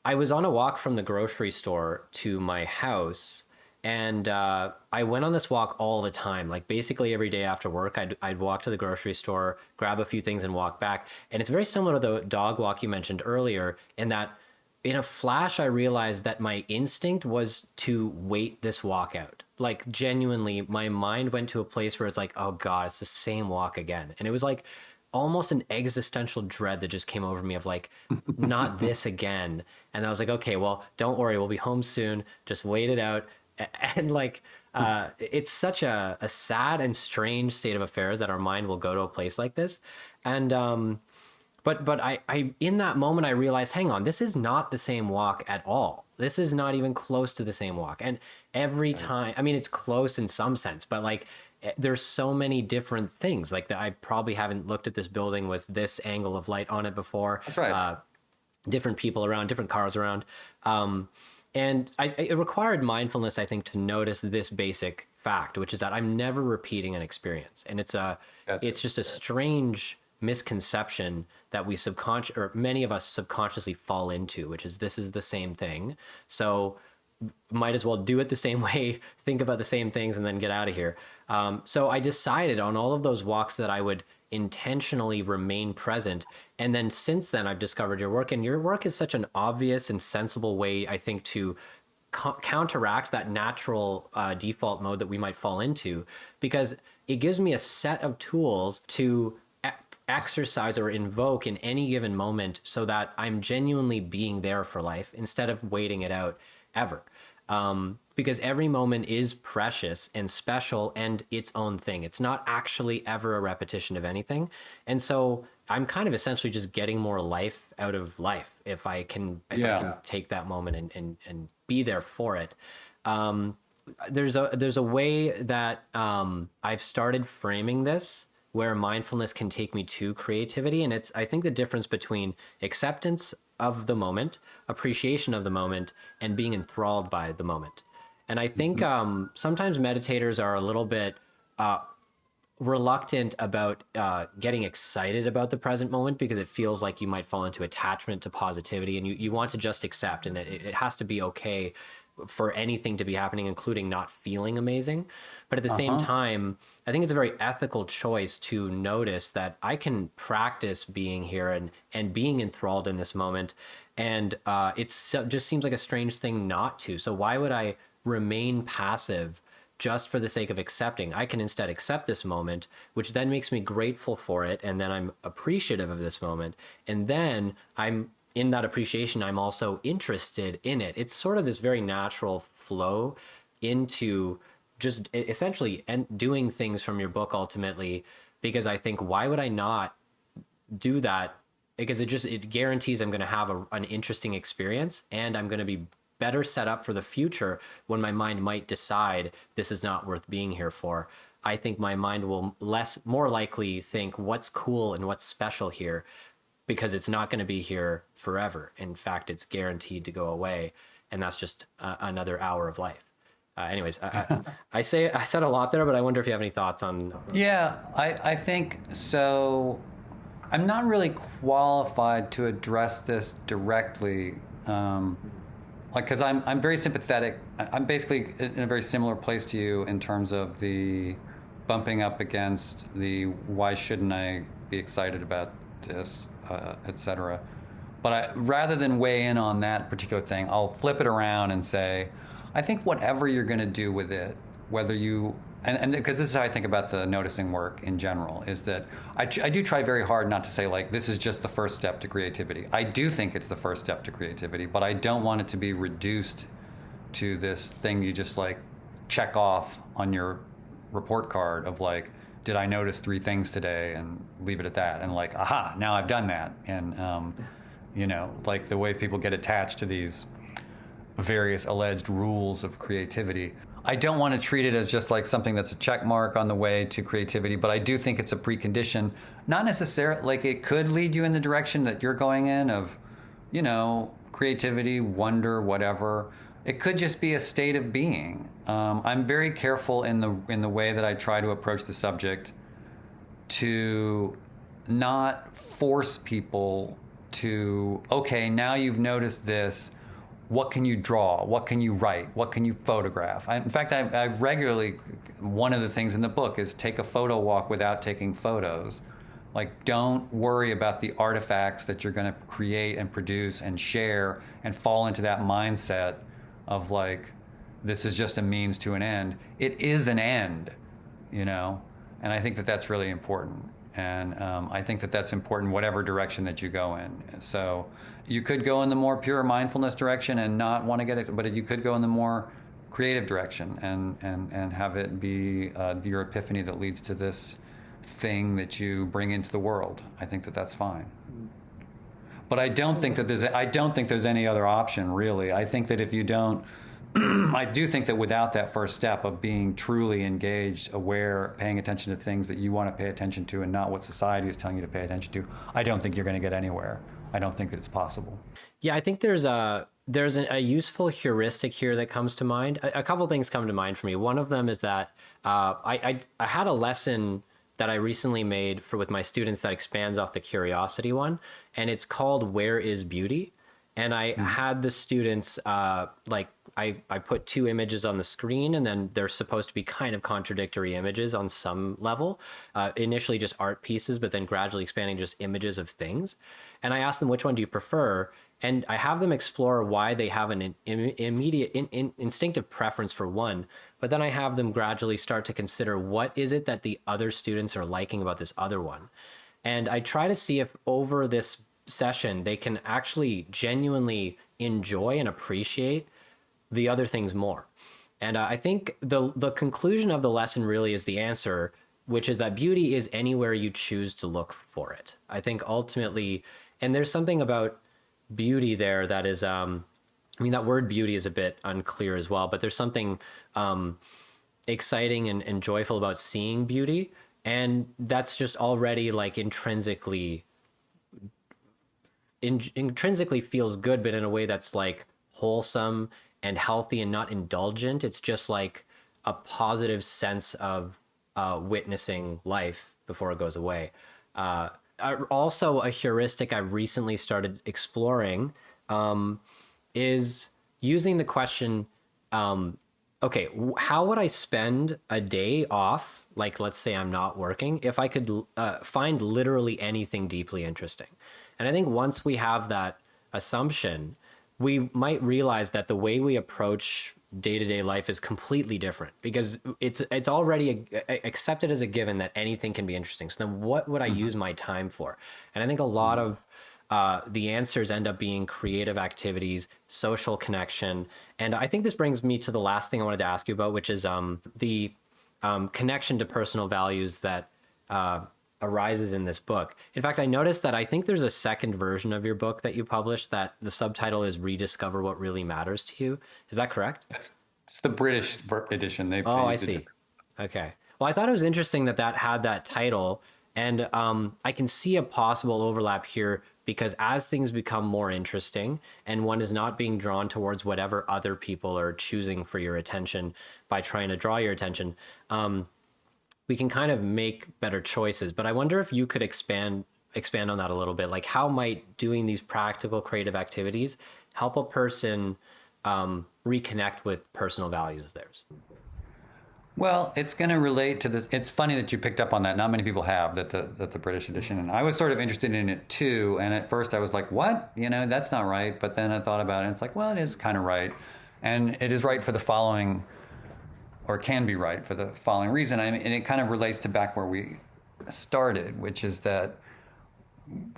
I was on a walk from the grocery store to my house, and I went on this walk all the time. Like basically every day after work, I'd walk to the grocery store, grab a few things, and walk back. And it's very similar to the dog walk you mentioned earlier, in that in a flash, I realized that my instinct was to wait this walk out. Like genuinely, my mind went to a place where it's like, oh God, it's the same walk again. And it was like almost an existential dread that just came over me of like, not this again. And I was like, okay, well, don't worry, we'll be home soon. Just wait it out. And like, it's such a sad and strange state of affairs that our mind will go to a place like this. And but I in that moment I realized, hang on, this is not the same walk at all. This is not even close to the same walk. And every time, I mean, it's close in some sense, but like there's so many different things. Like that, I probably haven't looked at this building with this angle of light on it before. That's right. Different people around, different cars around. And it required mindfulness, I think, to notice this basic fact, which is that I'm never repeating an experience. And it's just a strange misconception that we or many of us subconsciously fall into, which is this is the same thing. So might as well do it the same way, think about the same things, and then get out of here. So I decided on all of those walks that I would intentionally remain present. And then since then, I've discovered your work, and your work is such an obvious and sensible way, I think, to counteract that natural default mode that we might fall into, because it gives me a set of tools to exercise or invoke in any given moment so that I'm genuinely being there for life instead of waiting it out ever. Because every moment is precious and special and its own thing. It's not actually ever a repetition of anything. And so I'm kind of essentially just getting more life out of life if I can take that moment and be there for it. There's a way that I've started framing this where mindfulness can take me to creativity. And it's, I think, the difference between acceptance of the moment, appreciation of the moment, and being enthralled by the moment. And I think sometimes meditators are a little bit reluctant about getting excited about the present moment because it feels like you might fall into attachment to positivity, and you want to just accept, and it has to be okay for anything to be happening, including not feeling amazing. But at the same time, I think it's a very ethical choice to notice that I can practice being here and being enthralled in this moment. And just seems like a strange thing not to. So why would I remain passive just for the sake of accepting? I can instead accept this moment, which then makes me grateful for it. And then I'm appreciative of this moment. And then in that appreciation, I'm also interested in it. It's sort of this very natural flow into just essentially doing things from your book ultimately, because I think, why would I not do that? Because it guarantees I'm going to have an interesting experience, and I'm going to be better set up for the future when my mind might decide this is not worth being here for. I think my mind will more likely think what's cool and what's special here, because it's not going to be here forever. In fact, it's guaranteed to go away, and that's just another hour of life. Anyways, I said a lot there, but I wonder if you have any thoughts on. Yeah, I think so. I'm not really qualified to address this directly, because I'm very sympathetic. I'm basically in a very similar place to you in terms of the bumping up against the why shouldn't I be excited about this, etc. But rather than weigh in on that particular thing, I'll flip it around and say, I think whatever you're going to do with it, whether you, and because this is how I think about the noticing work in general, is that I do try very hard not to say like, this is just the first step to creativity. I do think it's the first step to creativity, but I don't want it to be reduced to this thing you just like check off on your report card of like, did I notice 3 things today, and leave it at that, and like, aha, now I've done that. And like the way people get attached to these various alleged rules of creativity. I don't want to treat it as just like something that's a check mark on the way to creativity, but I do think it's a precondition. Not necessarily, like it could lead you in the direction that you're going in of, creativity, wonder, whatever. It could just be a state of being. I'm very careful in the way that I try to approach the subject to not force people to, okay, now you've noticed this, what can you draw? What can you write? What can you photograph? In fact, I regularly, one of the things in the book is take a photo walk without taking photos. Like, don't worry about the artifacts that you're going to create and produce and share and fall into that mindset of like, this is just a means to an end. It is an end, and I think that that's really important. And I think that that's important whatever direction that you go in. So you could go in the more pure mindfulness direction and not want to get it, but you could go in the more creative direction and have it be your epiphany that leads to this thing that you bring into the world. I think that that's fine. But I don't think that there's any other option, really. I think that if you don't, I do think that without that first step of being truly engaged, aware, paying attention to things that you want to pay attention to and not what society is telling you to pay attention to, I don't think you're going to get anywhere. I don't think that it's possible. Yeah, I think there's a useful heuristic here that comes to mind. A couple things come to mind for me. One of them is that I had a lesson that I recently made with my students that expands off the curiosity one, and it's called "Where is Beauty?" And I had the students I put two images on the screen, and then they're supposed to be kind of contradictory images on some level. Initially just art pieces, but then gradually expanding just images of things. And I asked them, which one do you prefer? And I have them explore why they have an immediate instinctive preference for one, but then I have them gradually start to consider what is it that the other students are liking about this other one. And I try to see if over this session they can actually genuinely enjoy and appreciate the other things more. And I think the conclusion of the lesson really is the answer, which is that beauty is anywhere you choose to look for it. I think ultimately, and there's something about beauty there that is, that word beauty is a bit unclear as well, but there's something exciting and joyful about seeing beauty. And that's just already like intrinsically feels good, but in a way that's like wholesome and healthy and not indulgent. It's just like a positive sense of witnessing life before it goes away. Also, a heuristic I recently started exploring is using the question, okay, how would I spend a day off, like let's say I'm not working, if I could find literally anything deeply interesting? And I think once we have that assumption, we might realize that the way we approach day-to-day life is completely different, because it's already accepted as a given that anything can be interesting. So then what would I use my time for? And I think a lot of the answers end up being creative activities, social connection. And I think this brings me to the last thing I wanted to ask you about, which is the connection to personal values that arises in this book. In fact, I noticed that I think there's a second version of your book that you published that the subtitle is Rediscover What Really Matters to You. Is that correct? It's the British edition. I see. Okay. Well, I thought it was interesting that had that title, and I can see a possible overlap here, because as things become more interesting and one is not being drawn towards whatever other people are choosing for your attention by trying to draw your attention, we can kind of make better choices. But I wonder if you could expand on that a little bit. Like, how might doing these practical creative activities help a person reconnect with personal values of theirs? Well, it's going to relate to it's funny that you picked up on that. Not many people have that the British edition. And I was sort of interested in it too. And at first I was like, what? That's not right. But then I thought about it and it's like, well, it is kind of right. And it is right for the following, or can be right for the following reason. And it kind of relates to back where we started, which is that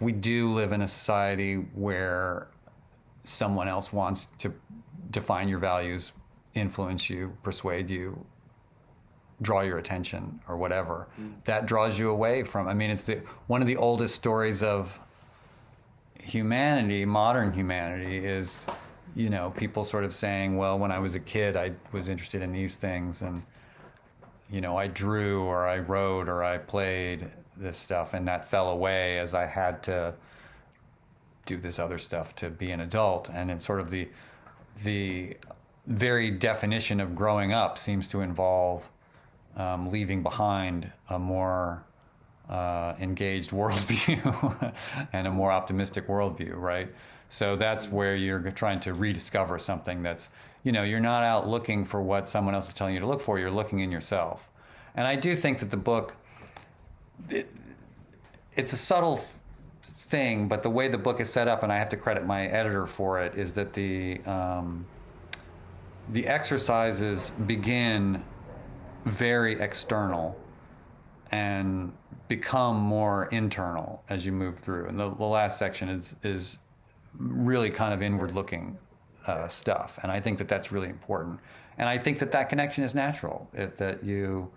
we do live in a society where someone else wants to define your values, influence you, persuade you, draw your attention, or whatever. That draws you away from, it's one of the oldest stories of humanity, modern humanity, is, people sort of saying, well, when I was a kid, I was interested in these things, and, I drew or I wrote or I played this stuff, and that fell away as I had to do this other stuff to be an adult. And it's sort of the very definition of growing up seems to involve leaving behind a more engaged worldview and a more optimistic worldview, right? So that's where you're trying to rediscover something that's, you're not out looking for what someone else is telling you to look for, you're looking in yourself. And I do think that the book, it's a subtle thing, but the way the book is set up, and I have to credit my editor for it, is that the exercises begin very external and become more internal as you move through. And the last section is really kind of inward-looking stuff, and I think that that's really important. And I think that that connection is natural. That you,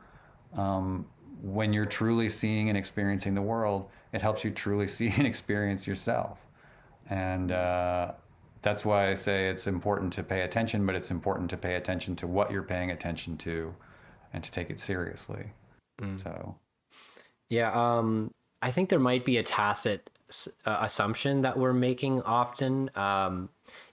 when you're truly seeing and experiencing the world, it helps you truly see and experience yourself. And that's why I say it's important to pay attention, but it's important to pay attention to what you're paying attention to, and to take it seriously. So, yeah, I think there might be a tacit assumption that we're making often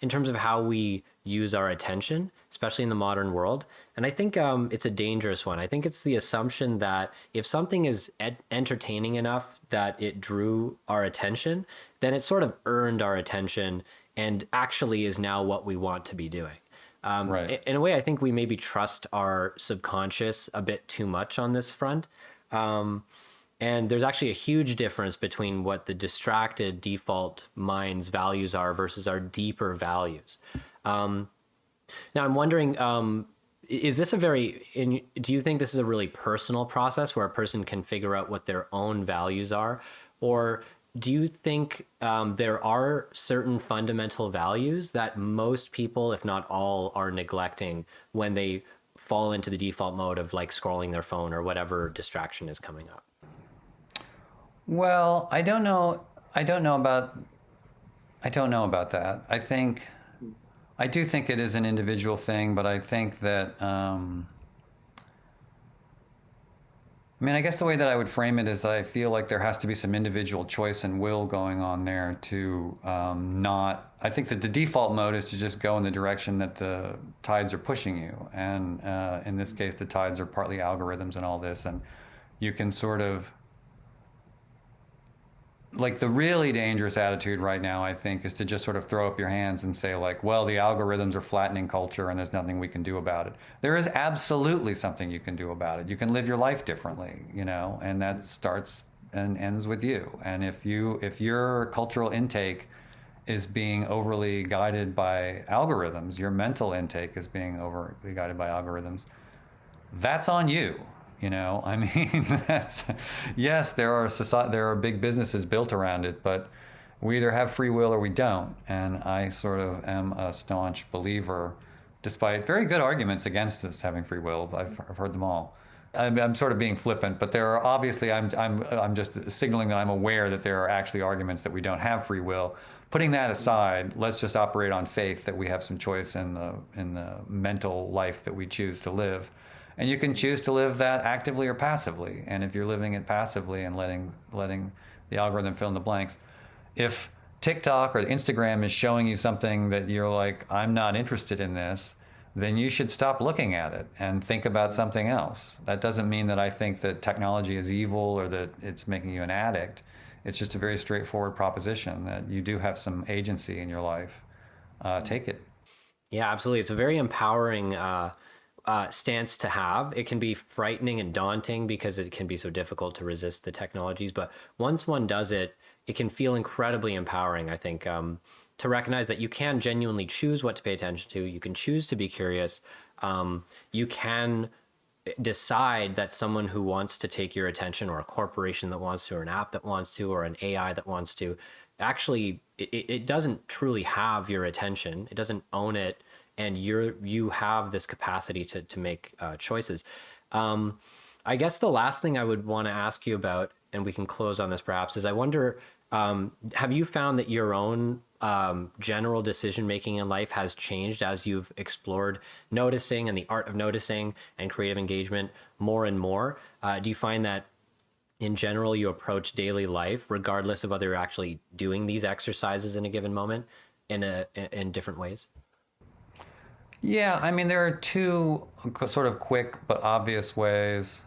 in terms of how we use our attention, especially in the modern world. And I think it's a dangerous one. I think it's the assumption that if something is entertaining enough that it drew our attention, then it sort of earned our attention and actually is now what we want to be doing. right. In a way, I think we maybe trust our subconscious a bit too much on this front. And there's actually a huge difference between what the distracted default mind's values are versus our deeper values. Now, I'm wondering, is this do you think this is a really personal process where a person can figure out what their own values are? Or do you think there are certain fundamental values that most people, if not all, are neglecting when they fall into the default mode of like scrolling their phone or whatever distraction is coming up? Well, I don't know about that. I do think it is an individual thing, but I think that, I guess the way that I would frame it is that I feel like there has to be some individual choice and will going on there to I think that the default mode is to just go in the direction that the tides are pushing you. And in this case, the tides are partly algorithms and all this. And you can sort of, like, the really dangerous attitude right now, I think, is to just sort of throw up your hands and say, like, well, the algorithms are flattening culture and there's nothing we can do about it. There is absolutely something you can do about it. You can live your life differently, and that starts and ends with you. And if your cultural intake is being overly guided by algorithms, your mental intake is being overly guided by algorithms, that's on you. Yes, there are big businesses built around it, but we either have free will or we don't. And I sort of am a staunch believer, despite very good arguments against us having free will. I've heard them all. I'm sort of being flippant, but there are obviously, I'm just signaling that I'm aware that there are actually arguments that we don't have free will. Putting that aside, let's just operate on faith that we have some choice in the mental life that we choose to live. And you can choose to live that actively or passively. And if you're living it passively and letting the algorithm fill in the blanks, if TikTok or Instagram is showing you something that you're like, I'm not interested in this, then you should stop looking at it and think about something else. That doesn't mean that I think that technology is evil or that it's making you an addict. It's just a very straightforward proposition that you do have some agency in your life. Take it. Yeah, absolutely. It's a very empowering stance to have. It can be frightening and daunting because it can be so difficult to resist the technologies. But once one does it, it can feel incredibly empowering, I think, to recognize that you can genuinely choose what to pay attention to. You can choose to be curious. You can decide that someone who wants to take your attention, or a corporation that wants to, or an app that wants to, or an AI that wants to, actually, it doesn't truly have your attention. It doesn't own it. And you have this capacity to make choices. I guess the last thing I would want to ask you about, and we can close on this perhaps, is I wonder, have you found that your own general decision making in life has changed as you've explored noticing and the art of noticing and creative engagement more and more? Do you find that in general you approach daily life, regardless of whether you're actually doing these exercises in a given moment, in different ways? Yeah, I mean, there are two sort of quick but obvious ways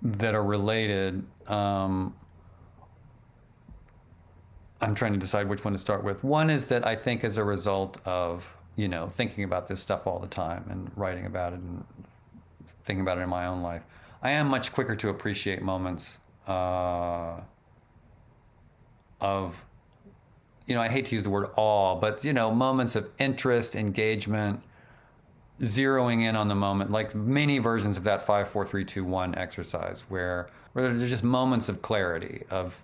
that are related. I'm trying to decide which one to start with. One is that I think as a result of, thinking about this stuff all the time and writing about it and thinking about it in my own life, I am much quicker to appreciate moments of, I hate to use the word awe, but, moments of interest, engagement, zeroing in on the moment, like many versions of that 5, 4, 3, 2, 1 exercise where there's just moments of clarity, of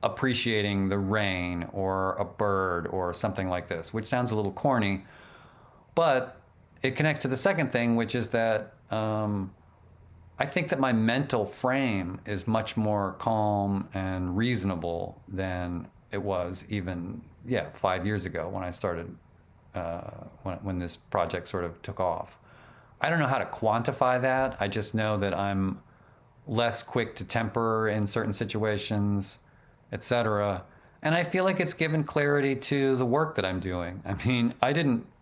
appreciating the rain or a bird or something like this, which sounds a little corny, but it connects to the second thing, which is that I think that my mental frame is much more calm and reasonable than it was even 5 years ago when I started when this project sort of took off. I don't know how to quantify that. I just know that I'm less quick to temper in certain situations, etc. And I feel like it's given clarity to the work that I'm doing. I mean,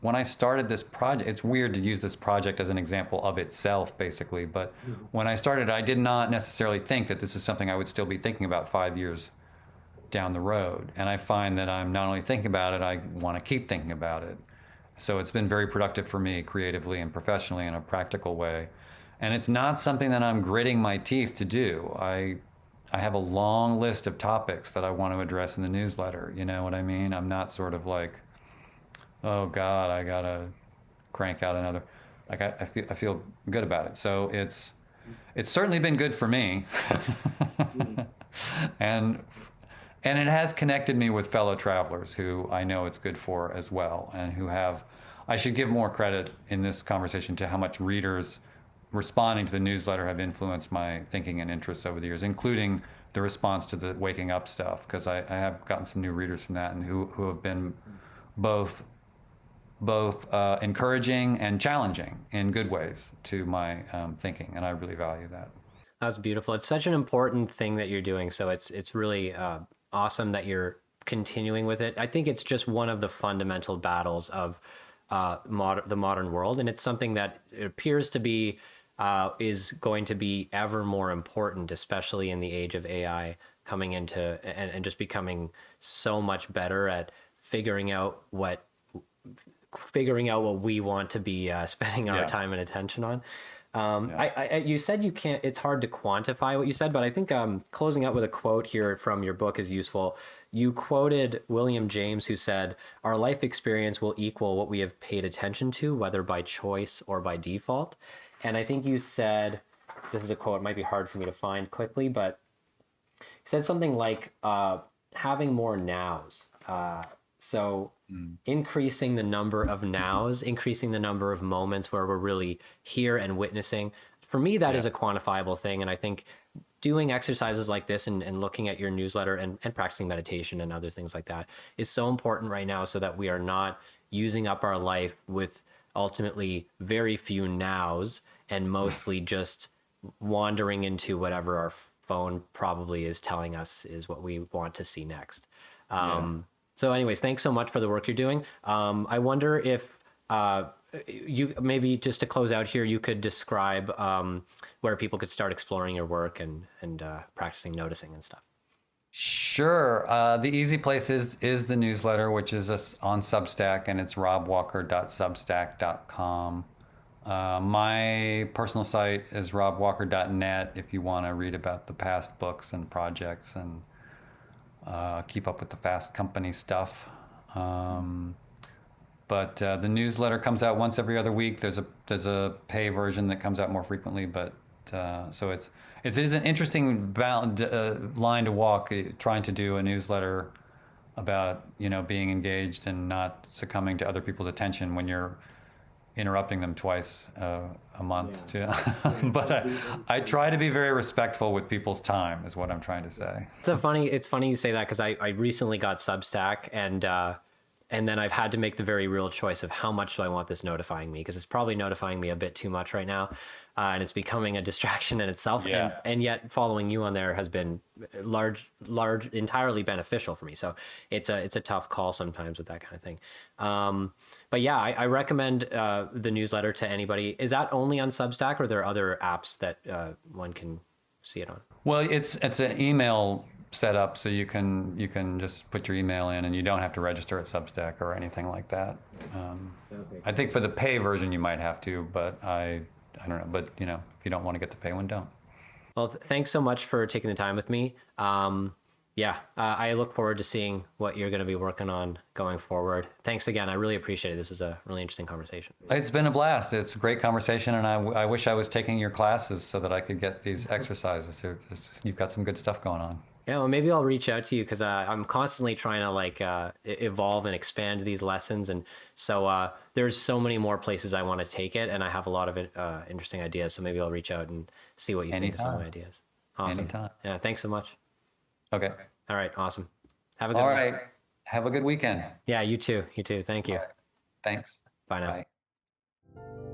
when I started this project, it's weird to use this project as an example of itself, basically, but when I started, I did not necessarily think that this is something I would still be thinking about 5 years down the road. And I find that I'm not only thinking about it, I want to keep thinking about it. So it's been very productive for me creatively and professionally in a practical way. And it's not something that I'm gritting my teeth to do. I have a long list of topics that I want to address in the newsletter. You know what I mean? I'm not sort of like, oh God, I gotta crank out another. Like I feel good about it. So it's certainly been good for me. And it has connected me with fellow travelers who I know it's good for as well, and I should give more credit in this conversation to how much readers responding to the newsletter have influenced my thinking and interests over the years, including the response to the waking up stuff, because I have gotten some new readers from that and who have been both encouraging and challenging in good ways to my thinking, and I really value that. That's beautiful. It's such an important thing that you're doing. So it's really awesome that you're continuing with it. I think it's just one of the fundamental battles of the modern world, and it's something that it appears to be is going to be ever more important, especially in the age of AI coming into and just becoming so much better at figuring out what we want to be spending our time and attention on. You said you can't, it's hard to quantify what you said, but I think closing out with a quote here from your book is useful. You quoted William James, who said, "Our life experience will equal what we have paid attention to, whether by choice or by default." And I think you said, this is a quote, it might be hard for me to find quickly, but you said something like having more nows. So increasing the number of nows, increasing the number of moments where we're really here and witnessing. For me, that is a quantifiable thing. And I think doing exercises like this and looking at your newsletter and practicing meditation and other things like that is so important right now, so that we are not using up our life with ultimately very few nows and mostly just wandering into whatever our phone probably is telling us is what we want to see next. So anyways, thanks so much for the work you're doing. I wonder if you, maybe just to close out here, you could describe where people could start exploring your work and practicing noticing and stuff. Sure. The easy place is the newsletter, which is on Substack, and it's robwalker.substack.com. My personal site is robwalker.net if you want to read about the past books and projects and keep up with the Fast Company stuff. But the newsletter comes out once every other week. There's a pay version that comes out more frequently, but so it is an interesting line to walk, trying to do a newsletter about being engaged and not succumbing to other people's attention when you're interrupting them twice a month to, but I try to be very respectful with people's time is what I'm trying to say. It's funny you say that because I recently got Substack and then I've had to make the very real choice of how much do I want this notifying me, because it's probably notifying me a bit too much right now, and it's becoming a distraction in itself. Yeah. And yet following you on there has been entirely beneficial for me. So it's a tough call sometimes with that kind of thing. But yeah, I recommend the newsletter to anybody. Is that only on Substack, or are there other apps that one can see it on? Well, it's an email set up, so you can just put your email in, and you don't have to register at Substack or anything like that. Okay. I think for the pay version you might have to, but I don't know. But if you don't want to get the pay one, don't. Well, thanks so much for taking the time with me. I look forward to seeing what you're going to be working on going forward. Thanks again. I really appreciate it. This is a really interesting conversation. It's been a blast. It's a great conversation, and I wish I was taking your classes so that I could get these exercises. You've got some good stuff going on. Yeah, well, maybe I'll reach out to you because I'm constantly trying to evolve and expand these lessons, and so there's so many more places I want to take it, and I have a lot of interesting ideas. So maybe I'll reach out and see what you think of some of my ideas. Awesome. Anytime. Yeah, thanks so much. Okay. All right, awesome. Have a good All one. right. Have a good weekend. Yeah, you too. You too. Thank you. Thanks. Bye now. Bye.